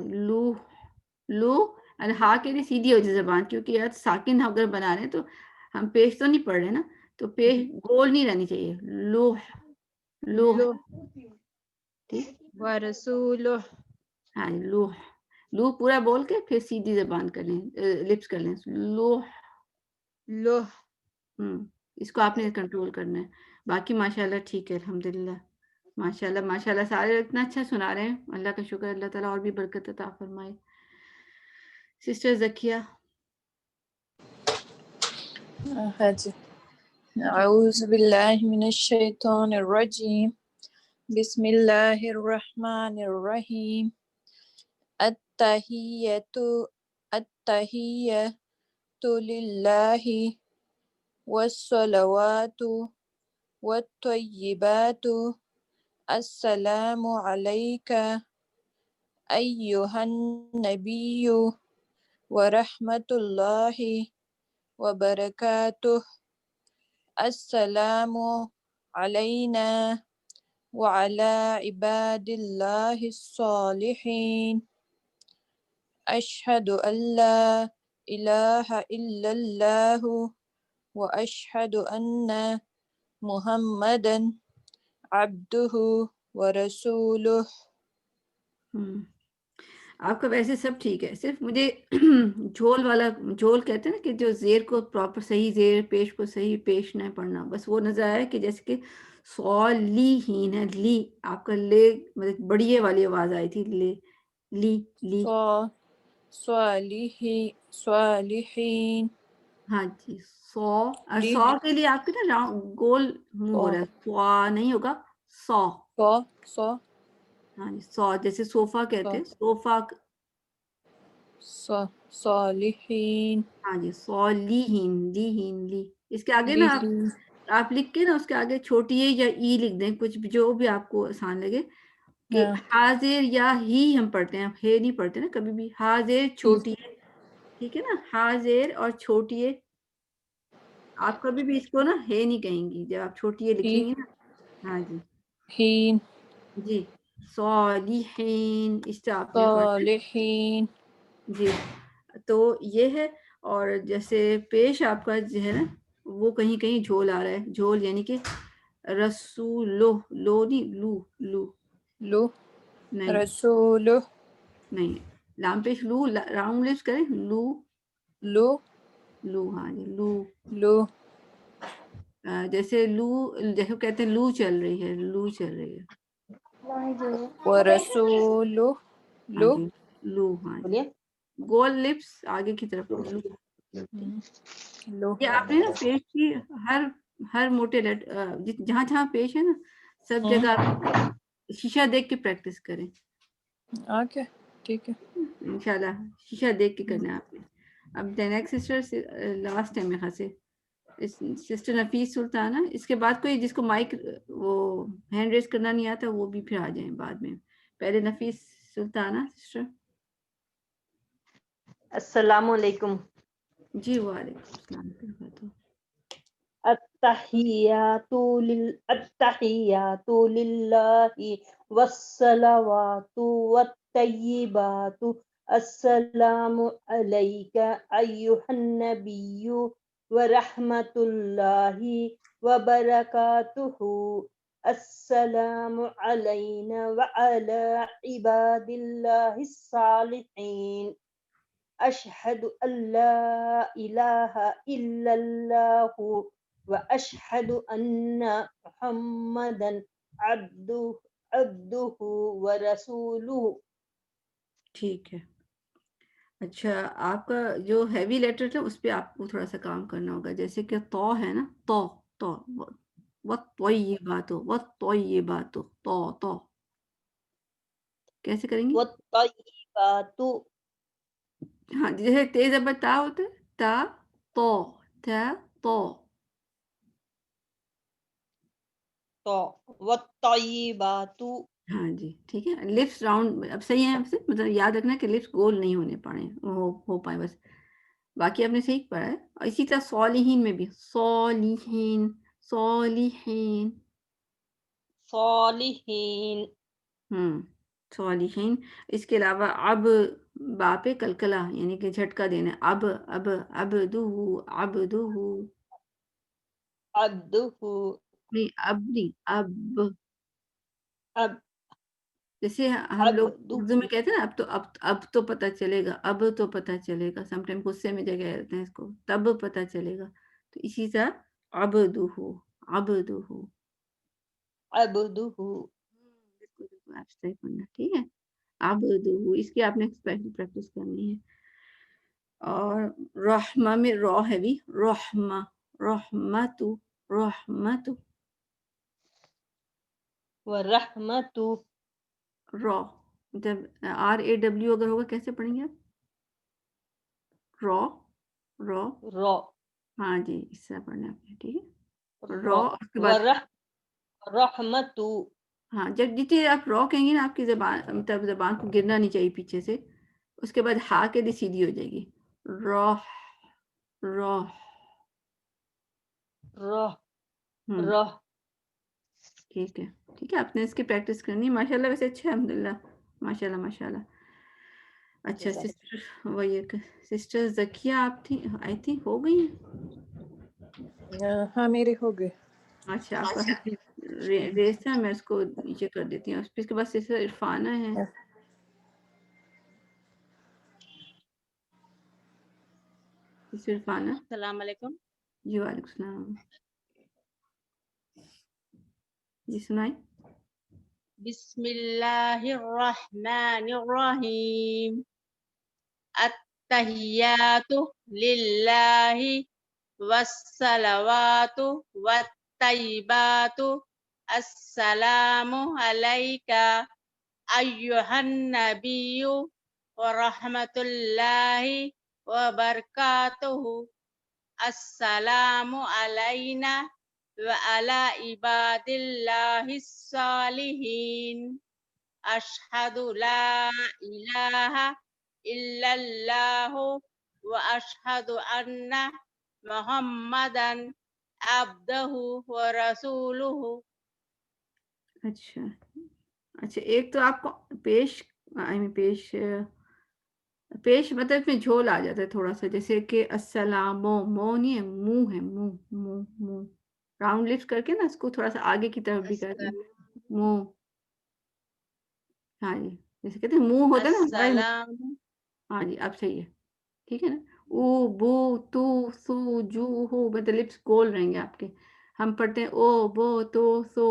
لو اور ہا کے لیے سیدھی ہو جائے زبان, کیونکہ یار ساکن اگر بنا رہے ہیں تو ہم پیش تو نہیں پڑھ رہے نا, تو پیش گول نہیں رہنی چاہیے. لوہ ٹھیک. ورسولہ. ہاں لو پورا بول کے پھر سیدھی زبان کر لیں, لپس کر لیں. لوہ. اس کو آپ نے کنٹرول کرنا ہے. باقی ماشاءاللہ ٹھیک ہے, الحمدللہ. ماشاءاللہ ماشاءاللہ سارے اتنا اچھا سنا رہے ہیں. اللہ کا شکر, اللہ تعالیٰ اور بھی برکت عطا فرمائے. سسٹر زکیہ. ہاں جی. اعوذ باللہ من الشیطان الرجیم. بسم اللہ الرحمن الرحیم. التحیۃ للہ والصلوات والطیبات السلام علیک ایہا النبی ورحمۃ اللہ وبرکاتہ. السلام علینا وعلی عباد اللہ الصالحین. اشہد ان لا الہ الا اللہ واشہد ان محمدا عبدہ ورسولہ. آپ کا ویسے سب ٹھیک ہے, صرف مجھے جھول والا, جھول کہتے ہیں نا کہ جو زیر کو پراپر صحیح زیر, پیش کو صحیح پیش نہ پڑھنا, بس وہ نظر آیا کہ جیسے کہ صالحین ہے, لی آپ کا لے مطلب بڑی والی آواز آئی تھی. لی صالحین. ہاں جی, سو کے لیے آپ کے نا گول منہ ہو رہا ہے, سوا نہیں ہوگا, سو. ہاں جی, سو جیسے صوفہ کہتے ہیں, صوفہ. صالحین. ہاں جی, صالحین. لی اس کے آگے نا آپ لکھ کے نا اس کے آگے چھوٹی اے یا ای لکھ دیں, کچھ بھی جو بھی آپ کو آسان لگے. کہ حاضر یا ہی ہم پڑھتے ہیں, ہے نہیں پڑھتے نا کبھی بھی. حاضر چھوٹی اے, ٹھیک ہے نا, حاضر اور چھوٹی اے. آپ کبھی بھی اس کو نا ہے نہیں کہیں گی جب آپ چھوٹی اے لکھیں گے نا. ہاں جی ہین. جی, صالحین اس سے آپ نے صالحین. جی, تو یہ ہے. اور جیسے پیش آپ کا جو ہے نا وہ کہیں کہیں جھول آ رہا ہے, جھول یعنی کہ رسولو, لو نہیں, لو نہیں رسولو. نہیں, لام پیش لو، راؤنڈ لفٹ کریں لو، لو لو ہاں جی لو. لو جیسے لو، جیسے کہتے ہیں لو چل رہی ہے، لو چل رہی ہے. ورسول ہاں لو جی لو ہاں جی. گول لپس آگے کی طرف لو. لو یہ آپ نے نا پیش کی ہر موٹے جہاں جہاں پیش ہے نا سب جگہ شیشہ دیکھ کے پریکٹس کریں. اوکے ٹھیک ہے. انشاءاللہ شیشہ دیکھ کے کرنا ہے آپ نے. اب نیکسٹ سسٹر لاسٹ ہے میرے خیال سے سسٹر نفیس سلطانہ. اس کے بعد کوئی جس کو مائک وہ ہینڈ ریز کرنا نہیں آتا وہ بھی پھر آ جائیں بعد میں. پہلے نفیس سلطانہ سسٹر. السلام علیکم. جی وعلیکم السلام ورحمۃ اللہ. التحیات للہ والصلوات والطیبات السلام علیک ایہا النبی ورحمۃ اللہ وبرکاتہ السلام علینا وعلی عباد اللہ الصالحین اشہد ان لا الہ الا اللہ واشہد ان محمدا عبدہ ورسولہ. ٹھیک ہے. اچھا آپ کا جو ہیوی لیٹر تھا اس پہ آپ کو تھوڑا سا کام کرنا ہوگا. جیسے کہ تو ہے نا تو والطیبات والطیبات تو کیسے کریں گے؟ والطیبات ہاں جیسے تیز زبر تا ہوتا ہے تا تو تا تو. تو والطیبات. ہاں جی ٹھیک ہے. لپس راؤنڈ اب صحیح ہے. آپ سے مطلب یاد رکھنا کہ لپس گول نہیں ہونے پڑے ہو پائے بس. باقی آپ نے صحیح پڑھا ہے. اور اسی طرح صالحین میں بھی صالحین صالحین صالحین. صالحین. اس کے علاوہ اب با پہ کلکلا یعنی کہ جھٹکا دینا. اب عبدہ عبدہ نہیں اب نہیں اب. اب جیسے ہم لوگ عبدہ. اردو میں کہتے ہیں نا اب تو پتہ چلے گا. اب تو پتہ چلے گا. سم ٹائم غصے میں جگہ رہتے ہیں اس کو تب پتہ چلے گا. تو اسی طرح عبدہ عبدہ. عبدہ. آپ صحیح پڑھنا ٹھیک ہے. عبدہ اس کی آپ نے پریکٹس کرنی ہے. اور رحمہ میں رو ہے بھی رحمہ رحمت رحمت ورحمت. رو جب RAW اگر ہوگا کیسے پڑھیں گے آپ؟ رو رو رو. ہاں جی اس طرح پڑھنا ہے آپ نے ٹھیک ہے. رو رو. اس کے بعد رحمت. ہاں جب جتنی آپ رو کہیں گے نا آپ کی زبان مطلب زبان کو گرنا نہیں چاہیے پیچھے سے. اس کے بعد ہا کے دی سیدھی ہو جائے گی. روح روح روح. روح. ٹھیک ہے ٹھیک ہے. آپ نے اس کی پریکٹس کرنی ہے. ماشاء اللہ ویسے اچھا ہے الحمدللہ ماشاء اللہ ماشاء اللہ. اچھا سسٹر وہی سسٹر ذکیہ آپ تھی آئی تھی ہو گئی ہیں. ہاں میرے ہو گئے. اچھا آپ کا ریس تھا میں اس کو نیچے کر دیتی ہوں. اس کے بعد سسٹر عرفانہ ہے. سسٹر عرفانہ. السلام علیکم. جی وعلیکم السلام. جی سنائیں. بسم اللہ الرحمن الرحیم. التحیات للہ والصلوات والطیبات السلام علیک ایہا النبی ورحمۃ اللہ وبرکاتہ السلام علینا وعلی عباد اللہ الصالحین اشہد لا الہ الا اللہ واشہد ان محمدا عبدہ ورسولہ. اچھا اچھا ایک تو آپ کو پیش پیش مطلب میں جھول آ جاتا ہے تھوڑا سا. جیسے کہ السلام مو نہیں ہے منہ ہے منہ راؤنڈ لفٹ کر کے نا اس کو تھوڑا سا آگے کی طرف بھی کر دیں. منہ ہاں جی جیسے کہتے ہیں منہ ہوتا ہے نا السلام ہاں جی اب صحیح ہے، ٹھیک ہے نا. او بو تو سو جو ہو، مطلب لپس گول رہیں گے آپ کے. ہم پڑھتے ہیں او بو تو سو،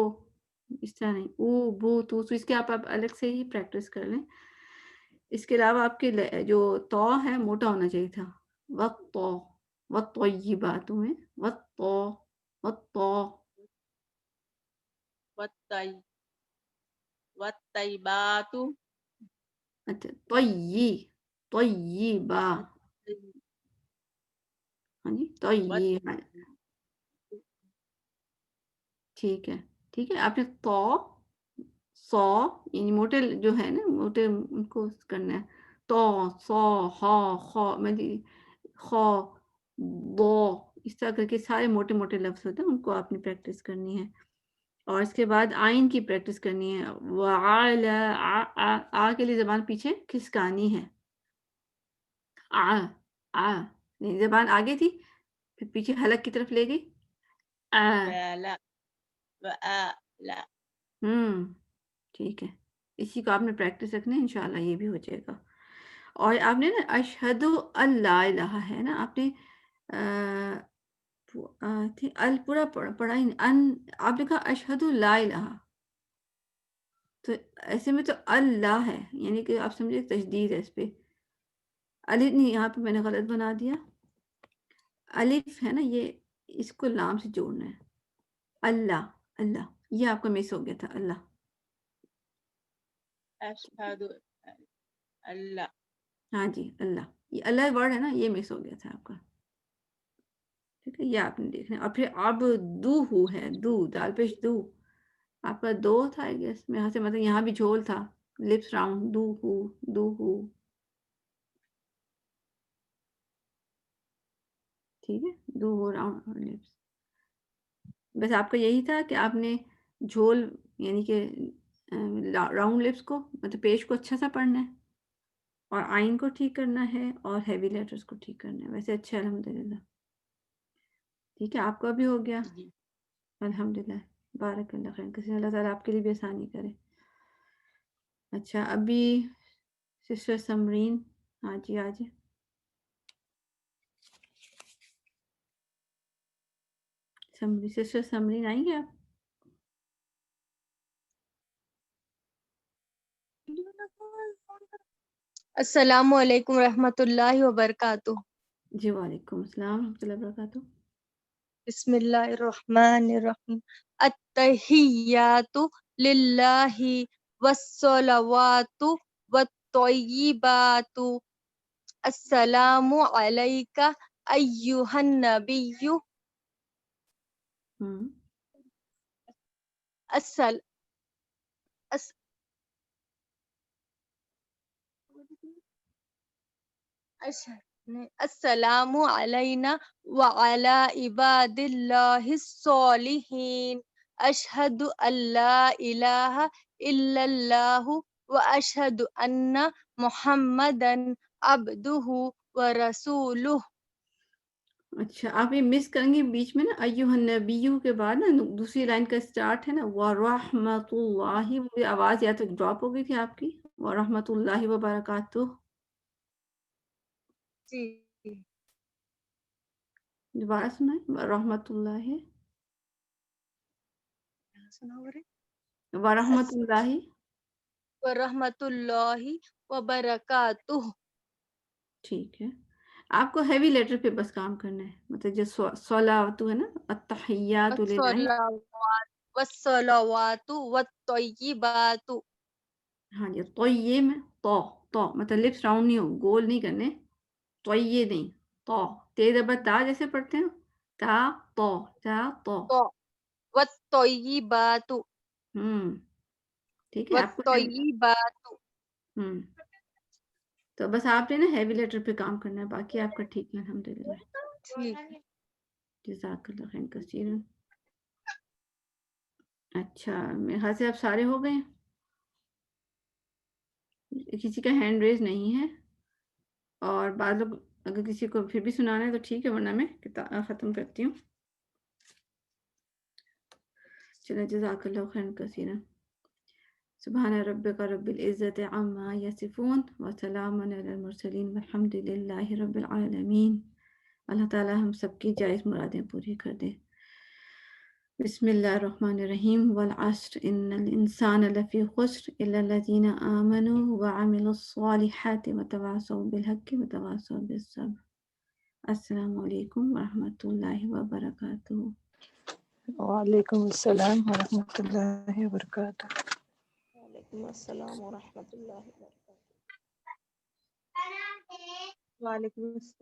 اس طرح نہیں. او بو تو سو، اس کے آپ الگ سے ہی پریکٹس کر لیں. اس کے علاوہ آپ کے جو تو ہے موٹا ہونا چاہیے تھا. وَالطَّو وَالطَّيِّبَاتُ میں وَالطَّو وَالطَّو. والطیبات اچھا طیبہ، ہاں جی طیبہ، ٹھیک ہے ٹھیک ہے. آپ نے تو سو یعنی موٹے جو ہے نا موٹے ان کو کرنا ہے. تو سو ہا خو خو دو، اس طرح کر کے سارے موٹے موٹے لفظ ہوتے ہیں، ان کو آپ نے پریکٹس کرنی ہے. اور اس کے بعد آئین کی پریکٹس کرنی ہے. آ کے لیے زبان پیچھے کھسکانی ہے. نہیں زبان آگے تھی پھر پیچھے حلق کی طرف لے گئی. ولا وآلا. ٹھیک ہے، اسی کو آپ نے پریکٹس رکھنا ہے، انشاءاللہ یہ بھی ہو جائے گا. اور آپ نے نا اشہد اللہ الہ ہے نا، آپ نے ال پورا پڑھا ہی نہیں. آپ نے کہا اشہد لا الہ، تو ایسے میں تو اللہ ہے، یعنی کہ آپ سمجھے تشدید ہے اس پہ. الف نہیں، یہاں پہ میں نے غلط بنا دیا. الف ہے نا یہ، اس کو لام سے جوڑنا ہے. اللہ اللہ، یہ آپ کا مس ہو گیا تھا. اللہ، اشہد اللہ. ہاں جی اللہ، یہ اللہ ورڈ ہے نا، یہ مس ہو گیا تھا آپ کا. ٹھیک ہے، یہ آپ نے دیکھنا ہے. اور پھر اب دو ہو ہے، دو دال پیش دو، آپ کا دو تھا آئی گیس میں، یہاں سے مطلب یہاں بھی جھول تھا. لپس راؤنڈ، دو ہو دو ہو، ٹھیک ہے، دو ہو راؤنڈ لپس. بس آپ کا یہی تھا کہ آپ نے جھول یعنی کہ راؤنڈ لپس کو مطلب پیش کو اچھا سا پڑھنا ہے، اور آئین کو ٹھیک کرنا ہے، اور ہیوی لیٹرز کو ٹھیک کرنا ہے. ویسے اچھا الحمدللہ. ٹھیک ہے، آپ کا بھی ہو گیا الحمدللہ. بارک اللہ خیر کسی، اللہ تعالیٰ آپ کے لیے بھی آسانی کرے. اچھا ابھی سسٹر سمرین، ہاں جی آ جائیں. سسٹر سمرین آئیں گے آپ؟ السلام علیکم ورحمۃ اللہ وبرکاتہ. جی وعلیکم السلام ورحمۃ اللہ وبرکاتہ. بسم اللہ الرحمن الرحیم. التحیات للہ والصلوات والطیبات. السلام علیک ایہا النبی. السلام علینا وعلی عباد اللہ الصالحین. اشہد ان لا الہ الا اللہ واشہد ان محمدا عبدہ ورسولہ. اچھا آپ یہ مس کریں گے بیچ میں نا، ایہا النبیو کے بعد نا دوسری لائن کا اسٹارٹ ہے نا ورحمۃ اللہ، وہ آواز یا تو ڈراپ ہو گئی تھی آپ کی. ورحمۃ اللہ وبرکاتہ، جی دوبارہ سنائیں. ورحمۃ اللہ ورحمۃ اللہ. ورحمۃ اللہ وبرکاتہ. ٹھیک ہے، آپ کو ہیوی لیٹر پہ بس کام کرنا ہے، مطلب جو صلاۃ ہے نا، التحیات للہ. والصلوات والطیبات. ہاں جی، تو یہ میں تو مطلب لپس راؤنڈ نہیں ہو، گول نہیں کرنے. تو یہ نہیں، تو تیز زبر تا جیسے پڑھتے ہیں تا تو. والطیبات. ٹھیک ہے آپ کو والطیبات. تو بس آپ نے نا ہیوی لیٹر پہ کام کرنا ہے، باقی آپ کا ٹھیک ہے الحمدللہ. ٹھیک. جزاک اللہ خیر کثیرا. اچھا میرے خیال سے آپ سارے ہو گئے ہیں، کسی کا ہینڈ ریز نہیں ہے. اور بعض لوگ اگر کسی کو پھر بھی سنانا ہے تو ٹھیک ہے، ورنہ میں ختم کرتی ہوں. چلیں جزاک اللہ خیر کثیرا. سبحان ربک رب العزت عما یصفون وسلام علی المرسلین والحمد للہ رب العالمین۔ اللہ تعالی ہم سب کی جائز مرادیں پوری کر دے۔ بسم اللہ الرحمن الرحیم والعصر ان الانسان لفی خسر الا الذین آمنوا وعملوا الصالحات وتواصوا بالحق وتواصوا بالصبر۔ السلام علیکم ورحمۃ اللہ وبرکاتہ۔ وعلیکم السلام ورحمۃ اللہ وبرکاتہ۔ وعلیکم السلام ورحمۃ اللہ وبرکاتہ۔ وعلیکم السلام۔